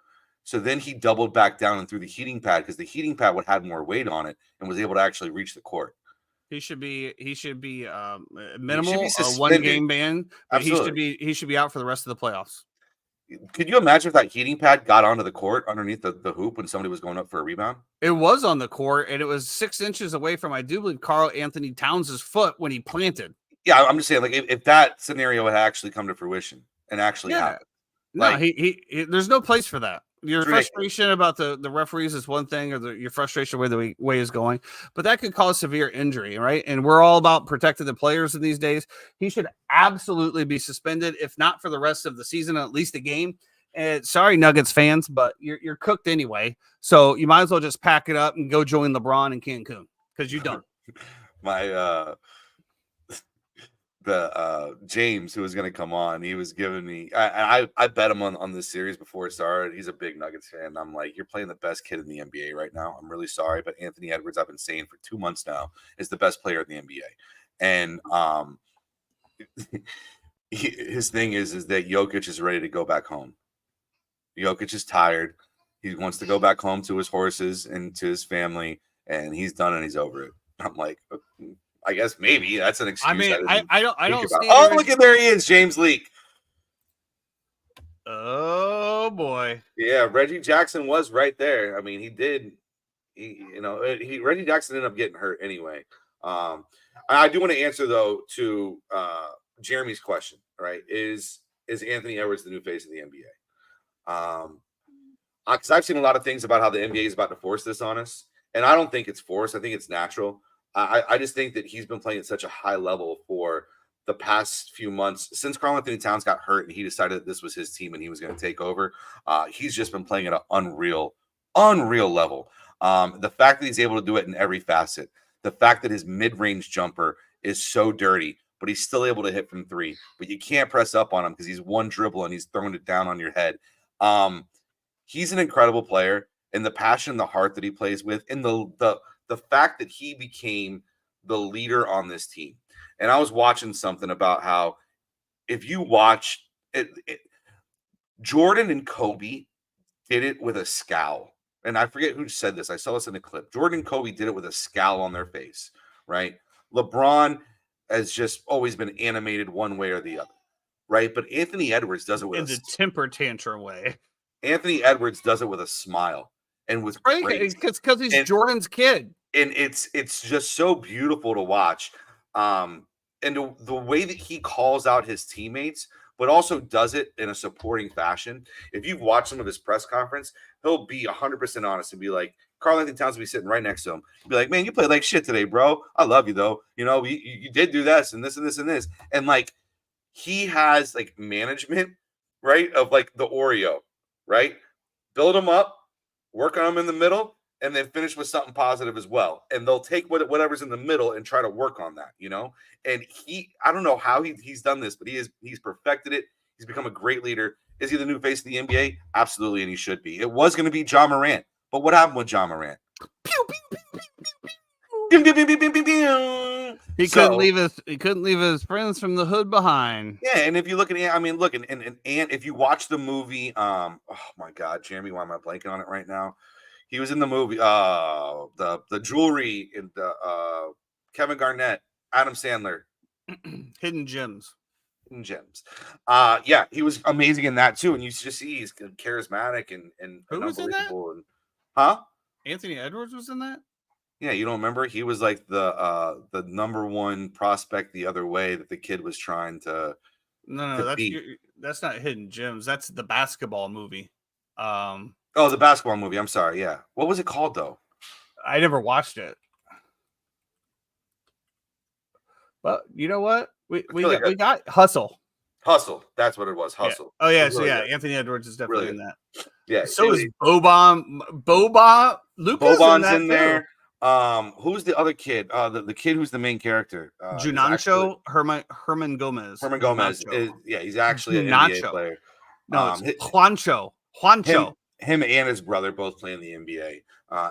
So then he doubled back down and threw the heating pad because the heating pad would have more weight on it and was able to actually reach the court. He should be minimal, a 1-game ban, but Absolutely. he should be out for the rest of the playoffs. Could you imagine if that heating pad got onto the court underneath the hoop when somebody was going up for a rebound? It was on the court, and it was 6 inches away from, I do believe, Karl Anthony Towns' foot when he planted. Yeah, I'm just saying, like, if that scenario had actually come to fruition and actually happened. No, he there's no place for that. Your frustration about the referees is one thing, or your frustration with the way is going, but that could cause severe injury, right? And we're all about protecting the players in these days. He should absolutely be suspended, if not for the rest of the season, at least a game. And sorry, Nuggets fans, but you're cooked anyway. So you might as well just pack it up and go join LeBron in Cancun because you're done. James, who was going to come on, he was giving me, I bet him on this series before it started. He's a big Nuggets fan. I'm like, you're playing the best kid in the NBA right now. I'm really sorry, but Anthony Edwards, I've been saying for 2 months now, is the best player in the NBA. And his thing is that Jokic is ready to go back home. Jokic is tired. He wants to go back home to his horses and to his family, and he's done and he's over it. I'm like, I guess maybe that's an excuse. I mean, I don't see. Oh, look at there he is, James Leake. Oh boy. Yeah, Reggie Jackson was right there. I mean, he did. Reggie Jackson ended up getting hurt anyway. I do want to answer though to Jeremy's question. Right? Is Anthony Edwards the new face of the NBA? Because I've seen a lot of things about how the NBA is about to force this on us, and I don't think it's forced. I think it's natural. I just think that he's been playing at such a high level for the past few months since Karl Anthony Towns got hurt and he decided that this was his team and he was going to take over. He's just been playing at an unreal level. The fact that he's able to do it in every facet, the fact that his mid-range jumper is so dirty, but he's still able to hit from 3, but you can't press up on him because he's one dribble and he's throwing it down on your head. He's an incredible player, and the passion, the heart that he plays with, and the fact that he became the leader on this team. And I was watching something about how if you watch it, Jordan and Kobe did it with a scowl. And I forget who said this. I saw this in a clip. Jordan and Kobe did it with a scowl on their face, right? LeBron has just always been animated one way or the other, right? But Anthony Edwards does it with a temper tantrum way. Anthony Edwards does it with a smile and with grace. Because he's Jordan's kid. And it's just so beautiful to watch. And the way that he calls out his teammates, but also does it in a supporting fashion. If you've watched some of his press conference, he'll be 100% honest and be like, Karl Anthony Towns will be sitting right next to him. He'll be like, man, you played like shit today, bro. I love you, though. You know, you did do this and this and this and this. And, like, he has, like, management, right, of, like, the Oreo, right? Build him up, work on him in the middle, and then finish with something positive as well. And they'll take whatever's in the middle and try to work on that, you know? And I don't know how he's done this, but he's perfected it. He's become a great leader. Is he the new face of the NBA? Absolutely, and he should be. It was going to be Ja Morant, but what happened with Ja Morant? Pew, pew, pew, pew, pew, pew. He couldn't leave his friends from the hood behind. Yeah, and if you look at Ant, I mean, look, and if you watch the movie, oh my God, Jeremy, why am I blanking on it right now? He was in the movie, the jewelry in the Kevin Garnett, Adam Sandler, Hidden Gems. Gems. Yeah, he was amazing in that too, and you just see he's charismatic and Who was in that? unbelievable. And, huh? Anthony Edwards was in that? Yeah, you don't remember? He was like the number one prospect the other way that the kid was trying to. No, that's not Hidden Gems. That's the basketball movie. Oh, the basketball movie. I'm sorry. Yeah, what was it called though? I never watched it. But you know what? We got Hustle. Hustle. That's what it was. Hustle. Yeah. Oh yeah. So yeah, Anthony Edwards is definitely in that. Yeah. So is Boban. Lucas Boban's in there. Who's the other kid? The kid who's the main character. Junancho, Herman Gomez. Herman Gomez. He's actually an NBA player. No, it's Juancho. Him and his brother both play in the NBA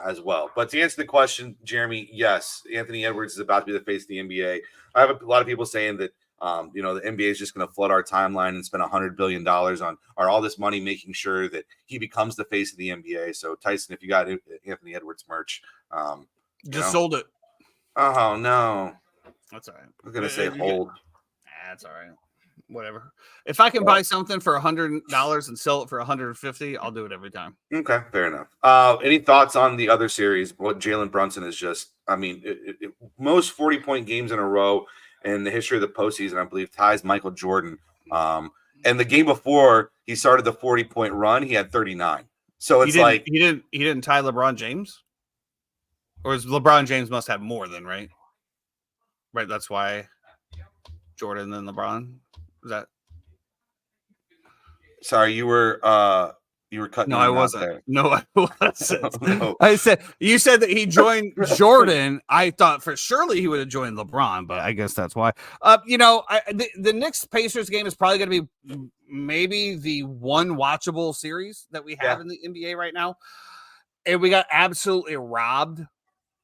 as well. But to answer the question, Jeremy, yes, Anthony Edwards is about to be the face of the NBA. I have a lot of people saying that the NBA is just going to flood our timeline and spend $100 billion on all this money making sure that he becomes the face of the NBA. So Tyson, if you got Anthony Edwards merch, sold it. Oh no, that's all right. I'm gonna say hold. That's all right. Whatever. If I can buy something for $100 and sell it for $150, I'll do it every time. Okay, fair enough. Any thoughts on the other series? What Jalen Brunson is just, I mean, most 40-point games in a row in the history of the postseason, I believe, ties Michael Jordan. And the game before he started the 40-point run, he had 39. So it's he didn't tie LeBron James, or is LeBron James must have more than right? Right, that's why Jordan and LeBron. Is that? Sorry, you were cutting. No, I wasn't. There. No, I wasn't. No. I said you said that he joined Jordan. I thought for surely he would have joined LeBron, but I guess that's why. The Knicks Pacers game is probably going to be maybe the one watchable series that we have in the NBA right now, and we got absolutely robbed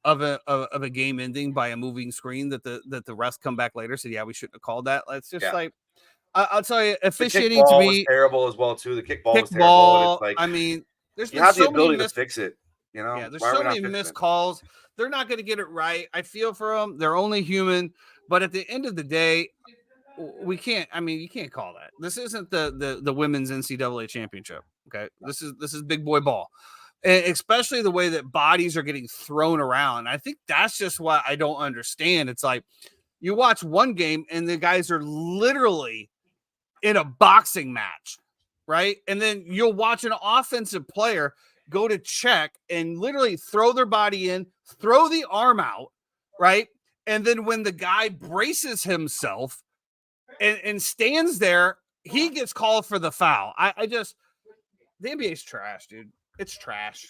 of a game ending by a moving screen that the refs come back later. So we shouldn't have called that. Let's just I'll tell you, officiating to me was terrible as well too. The kickball was terrible. It's like, I mean, there's you have the ability to fix it. You know, there's so many missed calls. They're not going to get it right. I feel for them. They're only human. But at the end of the day, we can't. I mean, you can't call that. This isn't the women's NCAA championship. Okay, this is big boy ball. And especially the way that bodies are getting thrown around. I think that's just what I don't understand. It's like you watch one game and the guys are literally in a boxing match, right? And then you'll watch an offensive player go to check and literally throw their body in, throw the arm out, right? And then when the guy braces himself and stands there, he gets called for the foul. The NBA's trash, dude. It's trash.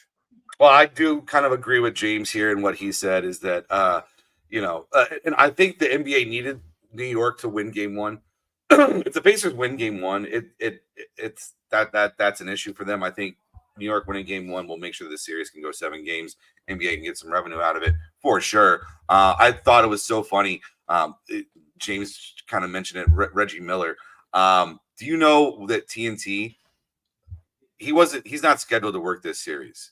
Well, I do kind of agree with James here, and what he said is that, and I think the NBA needed New York to win Game 1. If the Pacers win Game 1, it's that's an issue for them. I think New York winning Game 1 will make sure the series can go 7 games. NBA can get some revenue out of it for sure. I thought it was so funny. James kind of mentioned it. Reggie Miller. Do you know that TNT? He's not scheduled to work this series.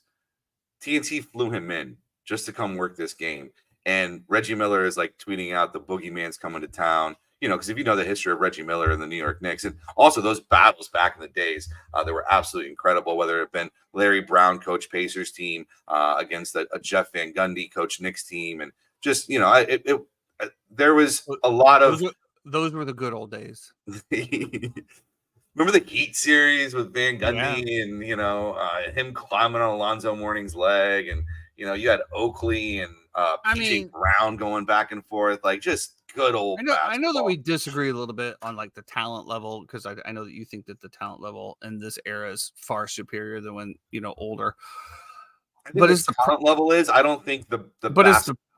TNT flew him in just to come work this game. And Reggie Miller is like tweeting out the boogeyman's coming to town. Because if you know the history of Reggie Miller and the New York Knicks, and also those battles back in the days, they were absolutely incredible, whether it had been Larry Brown, coach Pacers team, against a Jeff Van Gundy, coach Knicks team. And just, there was a lot of... Those were the good old days. Remember the Heat series with Van Gundy and, him climbing on Alonzo Mourning's leg, and, you had Oakley and PJ Brown going back and forth, like just good old I know that we disagree a little bit on like the talent level, because I know that you think that the talent level in this era is far superior than when, older. But as the talent level is, I don't think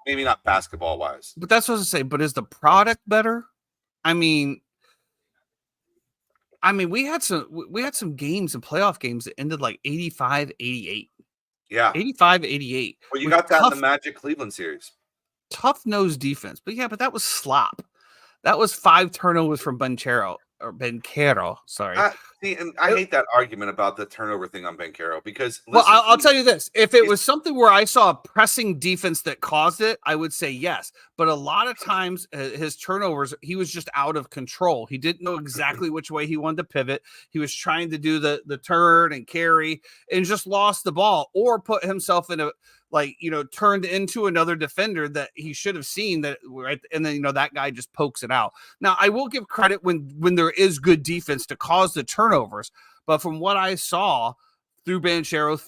maybe not basketball wise. But that's what I was saying. But is the product better? I mean, we had some games and playoff games that ended like 85-88. Yeah. 85-88. Well, you got that in the Magic Cleveland series. tough-nosed defense. But yeah, but that was slop. That was 5 turnovers from Banchero, sorry. See, and I hate that argument about the turnover thing on Banchero because Well, listen, I'll tell you this. If it he's was something where I saw a pressing defense that caused it, I would say yes. But a lot of times his turnovers, he was just out of control. He didn't know exactly which way he wanted to pivot. He was trying to do the turn and carry and just lost the ball or put himself in a turned into another defender that he should have seen that, right? And then, that guy just pokes it out. Now, I will give credit when there is good defense to cause the turnovers. But from what I saw through Banchero,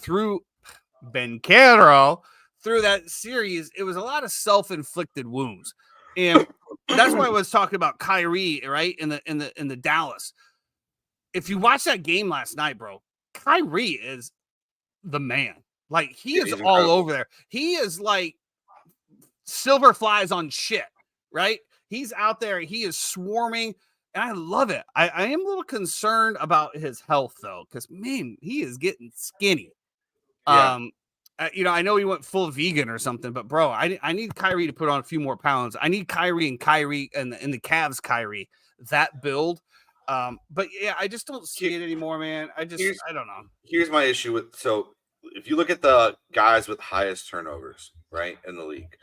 through that series, it was a lot of self-inflicted wounds. And that's why I was talking about Kyrie, right? In the Dallas. If you watch that game last night, bro, Kyrie is the man. Like, he is all over there. He is like silver flies on shit, right? He's out there. He is swarming, and I love it. I am a little concerned about his health, though, because, man, he is getting skinny. Yeah. I know he went full vegan or something, but, bro, I need Kyrie to put on a few more pounds. I need Kyrie and the Cavs Kyrie, that build. But, yeah, I just don't see it anymore, man. I don't know. Here's my issue with if you look at the guys with highest turnovers, right, in the league,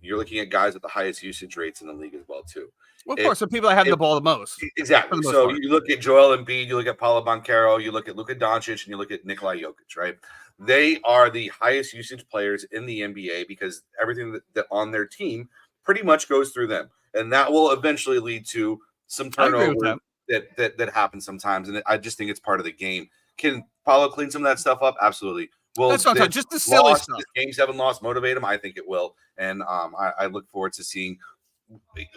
you're looking at guys with the highest usage rates in the league as well, too. Well, of course, the people that have the ball the most. Exactly. So you look at Joel Embiid, you look at Paulo Banchero, you look at Luka Doncic, and you look at Nikola Jokic, right? They are the highest usage players in the NBA because everything that on their team pretty much goes through them. And that will eventually lead to some turnover that happens sometimes. And I just think it's part of the game. Can Paulo clean some of that stuff up? Absolutely. Well, that's not just the silly stuff. Game 7 loss motivate him? I think it will. And I look forward to seeing.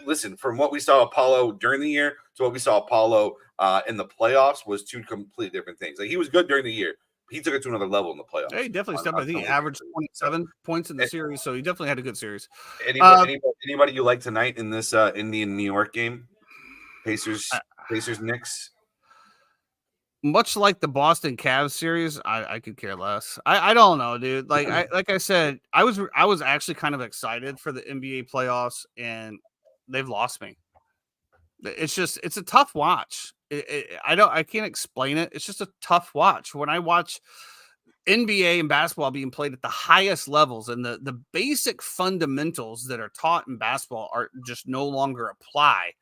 Listen, from what we saw Apollo during the year to what we saw Apollo in the playoffs was two completely different things. Like, he was good during the year. He took it to another level in the playoffs. Yeah, he definitely stepped. I think he averaged 27 points in the series, so he definitely had a good series. Anybody you like tonight in this Indian New York game? Pacers Knicks. Much like the Boston Cavs series, I could care less. I don't know, dude. Like I said, I was actually kind of excited for the NBA playoffs, and they've lost me. It's a tough watch. I can't explain it. It's just a tough watch. When I watch NBA and basketball being played at the highest levels, and the basic fundamentals that are taught in basketball are just no longer apply.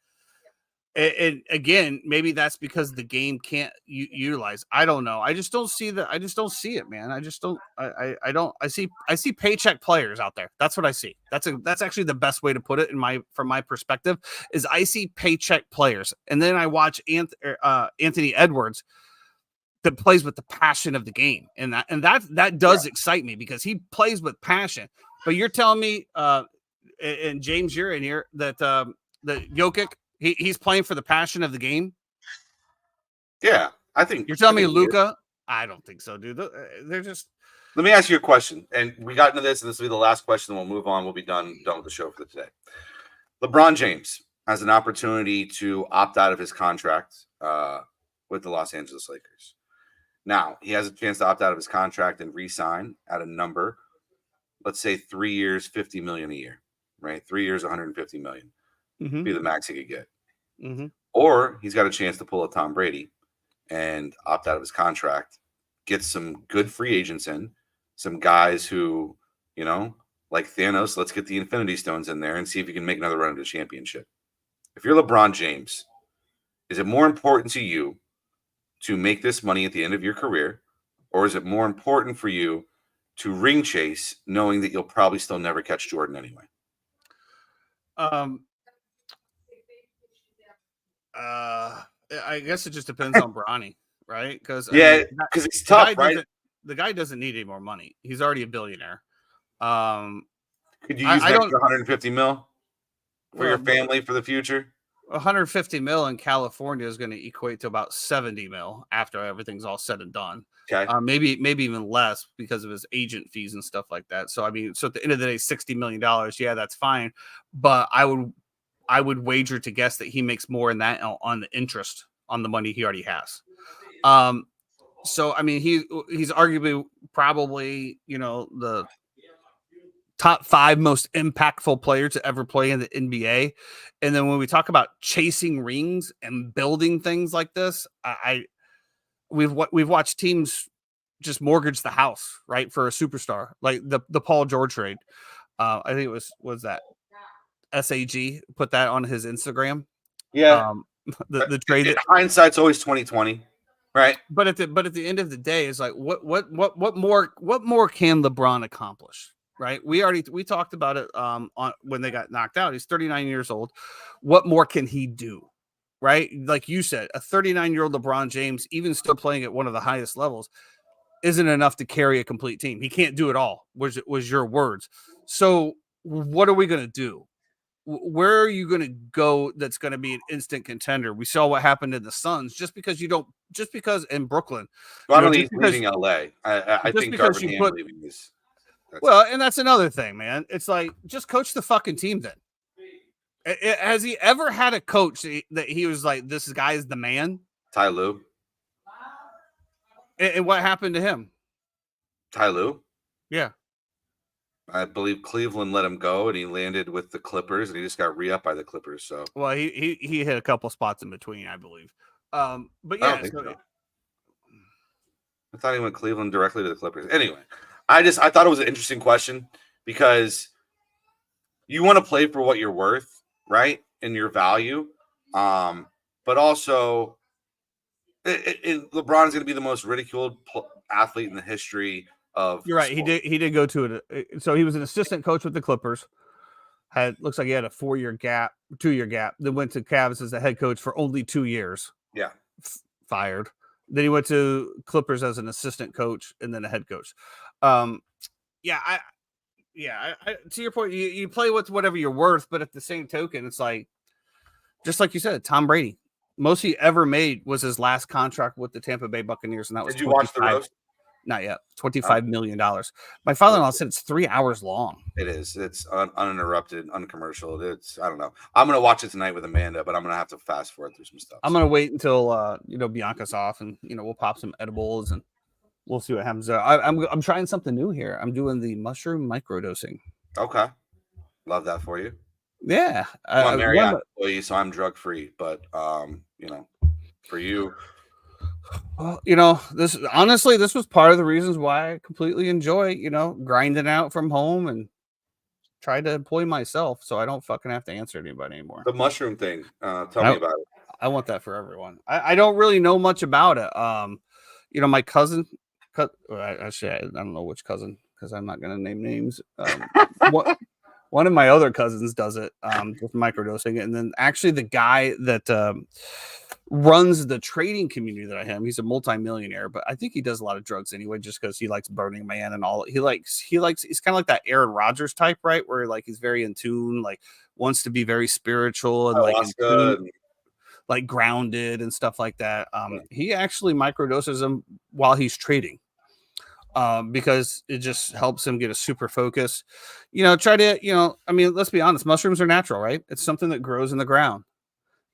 And again, maybe that's because the game can't utilize. I don't know. I just don't see that. I just don't see it, man. I just don't. I see paycheck players out there. That's what I see. That's actually the best way to put it from my perspective is I see paycheck players, and then I watch Anthony Edwards that plays with the passion of the game, and that does excite me because he plays with passion. But you're telling me, and James, you're in here that Jokic. He's playing for the passion of the game. Yeah, I think you're telling me Luka. I don't think so, dude. They're just. Let me ask you a question, and we got into this, and this will be the last question. We'll move on. We'll be done with the show for today. LeBron James has an opportunity to opt out of his contract with the Los Angeles Lakers. Now he has a chance to opt out of his contract and re-sign at a number. Let's say 3 years, $50 million a year. Right, 3 years, $150 million. Mm-hmm. Be the max he could get. Mm-hmm. Or he's got a chance to pull a Tom Brady and opt out of his contract, get some good free agents in, some guys who, like Thanos, let's get the Infinity Stones in there and see if he can make another run at a championship. If you're LeBron James, is it more important to you to make this money at the end of your career, or is it more important for you to ring chase knowing that you'll probably still never catch Jordan anyway? I guess it just depends on Bronny, right? Because it's tough, right? The guy doesn't need any more money. He's already a billionaire. Could you use that 150 mil for your family for the future? 150 mil in California is going to equate to about 70 mil after everything's all said and done. Okay. Maybe even less because of his agent fees and stuff like that. So, I mean, at the end of the day, $60 million. Yeah, that's fine. But I would wager to guess that he makes more in that on the interest on the money he already has. So, I mean, he's arguably probably, the top 5 most impactful players to ever play in the NBA. And then when we talk about chasing rings and building things like this, we've watched teams just mortgage the house, right, for a superstar, like the Paul George trade. I think it was that SAG put that on his Instagram. Yeah. The trade. Hindsight's always 20/20, right? But at the end of the day, it's like what more can LeBron accomplish? Right. We talked about it on when they got knocked out. He's 39 years old. What more can he do? Right. Like you said, a 39-year-old LeBron James, even still playing at one of the highest levels, isn't enough to carry a complete team. He can't do it all, was your words. So what are we going to do? Where are you going to go that's going to be an instant contender? We saw what happened in the Suns. Just because in Brooklyn. Well, I don't think he's leaving LA. I think because Darvin Ham leaving is. And that's another thing, man. It's like, just coach the fucking team then. Has he ever had a coach that he was like, this guy is the man? Ty Lue. And what happened to him? Ty Lue? Yeah. I believe Cleveland let him go, and he landed with the Clippers, and he just got re-upped by the Clippers. So, well, he hit a couple spots in between, I believe. But yeah, I thought he went Cleveland directly to the Clippers. Anyway, I thought it was an interesting question because you want to play for what you're worth, right, and your value, but also LeBron is going to be the most ridiculed athlete in the history of. You're right. Sport. He did go to it. So he was an assistant coach with the Clippers. Looks like he had a 2-year gap. Then went to Cavs as a head coach for only 2 years. Yeah, fired. Then he went to Clippers as an assistant coach and then a head coach. To your point, you play with whatever you're worth, but at the same token, it's like, just like you said, Tom Brady. Most he ever made was his last contract with the Tampa Bay Buccaneers, and that was. Did you watch the roast? Not yet. $25 million. My father-in-law said it's 3 hours long. It is. It's uninterrupted, uncommercial. I don't know. I'm gonna watch it tonight with Amanda, but I'm gonna have to fast forward through some stuff. I'm gonna wait until Bianca's off, and we'll pop some edibles and we'll see what happens. I'm trying something new here. I'm doing the mushroom microdosing. Okay, love that for you. Yeah, I'm a Marriott employee, so I'm drug free. But for you. Well, this was part of the reasons why I completely enjoy, grinding out from home and try to employ myself so I don't fucking have to answer anybody anymore. The mushroom thing. Tell me about it. I want that for everyone. I don't really know much about it. My cousin, actually, I don't know which cousin because I'm not going to name names. One of my other cousins does it with microdosing. And then actually the guy that runs the trading community that I have, he's a multimillionaire, but I think he does a lot of drugs anyway, just because he likes Burning Man and all. He's kind of like that Aaron Rodgers type, right? Where like he's very in tune, like wants to be very spiritual and like grounded and stuff like that. He actually microdoses them while he's trading. Because it just helps him get a super focus. Let's be honest, mushrooms are natural, right? It's something that grows in the ground.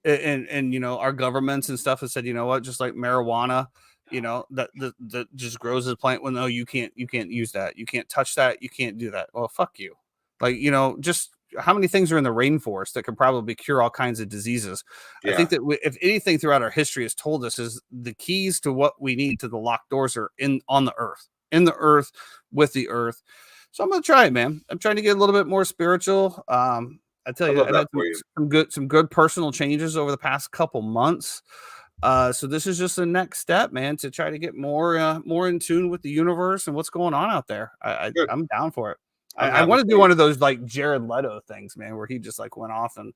And our governments and stuff have said, just like marijuana, that just grows as a plant. Well, no, you can't use that. You can't touch that. You can't do that. Well, fuck you. Like, just how many things are in the rainforest that could probably cure all kinds of diseases? Yeah. I think that if anything throughout our history has told us is the keys to what we need to the locked doors are on the earth. In the earth, with the earth. So I'm gonna try it, man. I'm trying to get a little bit more spiritual. I tell you, I've had some good personal changes over the past couple months. So this is just the next step, man, to try to get more in tune with the universe and what's going on out there. I'm down for it. I want to do one of those like Jared Leto things, man, where he just like went off and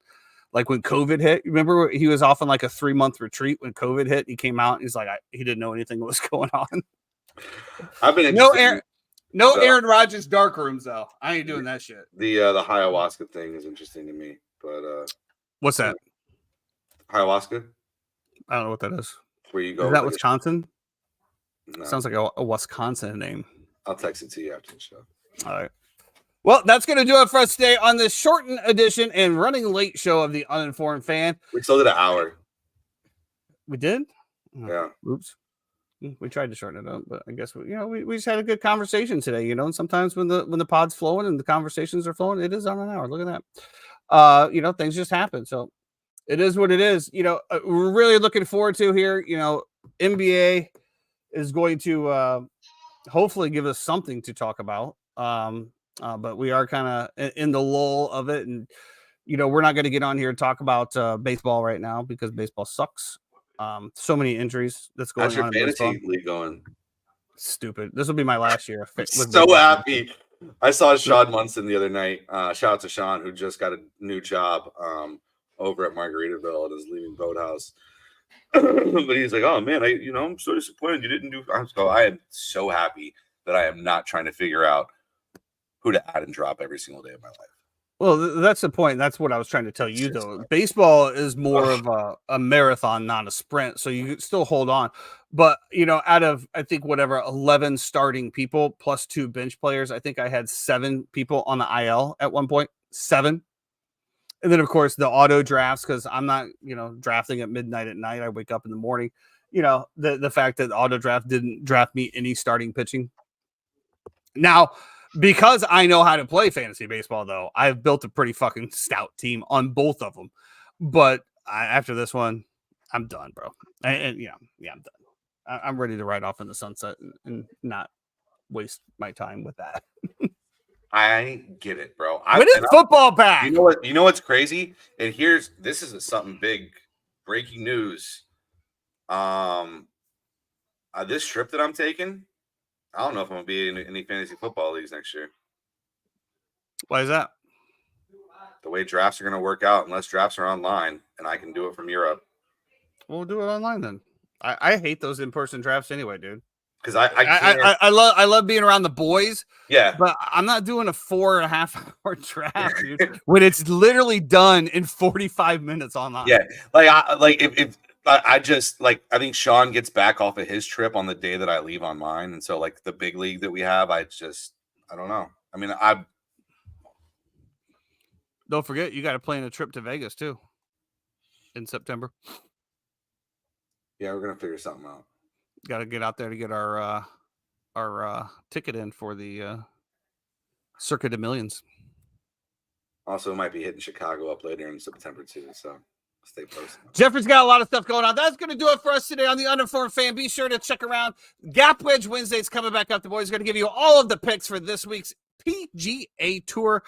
like when COVID hit. Remember he was off on like a 3-month retreat when COVID hit. He came out and he's like he didn't know anything was going on. I've been Aaron Rodgers dark rooms though. I ain't doing that shit. The ayahuasca thing is interesting to me, but what's that? Ayahuasca? I don't know what that is. Where you go? Is that Wisconsin? No. Sounds like a Wisconsin name. I'll text it to you after the show. All right. Well, that's going to do it for us today on this shortened edition and running late show of the Uninformed Fan. We still did an hour. We did? Yeah. Oops. We tried to shorten it up, but I guess we just had a good conversation today, and sometimes when the pod's flowing and the conversations are flowing, it is on an hour. Look at that. Things just happen. So it is what it is. We're really looking forward to here. NBA is going to hopefully give us something to talk about. But we are kind of in the lull of it, and we're not going to get on here and talk about baseball right now because baseball sucks. So many injuries that's going How's your on. fantasy league going? Stupid. This will be my last year. So happy. I saw Sean Munson the other night. Shout out to Sean, who just got a new job over at Margaritaville and is leaving Boathouse. But he's like, "Oh man, I'm so disappointed you didn't do." I am so happy that I am not trying to figure out who to add and drop every single day of my life. Well, that's the point. That's what I was trying to tell you, though. Baseball is more of a marathon, not a sprint. So you still hold on. But, out of, I think, 11 starting people plus 2 bench players, I think I had 7 people on the IL at one point. 7. And then, of course, the auto drafts, because I'm not, drafting at midnight at night. I wake up in the morning. The fact that the auto draft didn't draft me any starting pitching. Now, because I know how to play fantasy baseball, though, I've built a pretty fucking stout team on both of them. But after this one, I'm done, bro. I'm done. I'm ready to ride off in the sunset and not waste my time with that. I get it, bro. When is football back? You know what's crazy? And this is something big, breaking news. This trip that I'm taking, I don't know if I'm gonna be in any fantasy football leagues next year. Why is that? The way drafts are gonna work out, unless drafts are online, and I can do it from Europe. We'll do it online then. I hate those in-person drafts anyway, dude. Because I love being around the boys. Yeah, but I'm not doing a 4.5 hour draft, dude. When it's literally done in 45 minutes online. Yeah, I think Sean gets back off of his trip on the day that I leave on mine, and so the big league that we have, I don't know. I mean, don't forget you got to plan a trip to Vegas too in September. Yeah, we're gonna figure something out. Got to get out there to get our ticket in for the Circuit of Millions. Also, might be hitting Chicago up later in September too, so stay posted. Jeffrey's got a lot of stuff going on. That's going to do it for us today on the Uninformed Fan. Be sure to check around. Gap Wedge Wednesday's coming back up. The boys are going to give you all of the picks for this week's PGA Tour.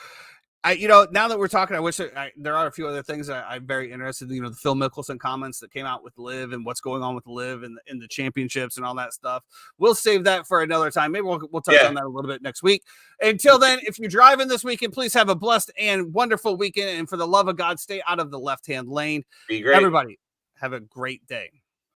Now that we're talking, I wish there are a few other things I'm very interested in. The Phil Mickelson comments that came out with Liv and what's going on with Liv and in the championships and all that stuff. We'll save that for another time. Maybe we'll touch on that a little bit next week. Until then, if you're driving this weekend, please have a blessed and wonderful weekend. And for the love of God, stay out of the left-hand lane. Be great. Everybody, have a great day.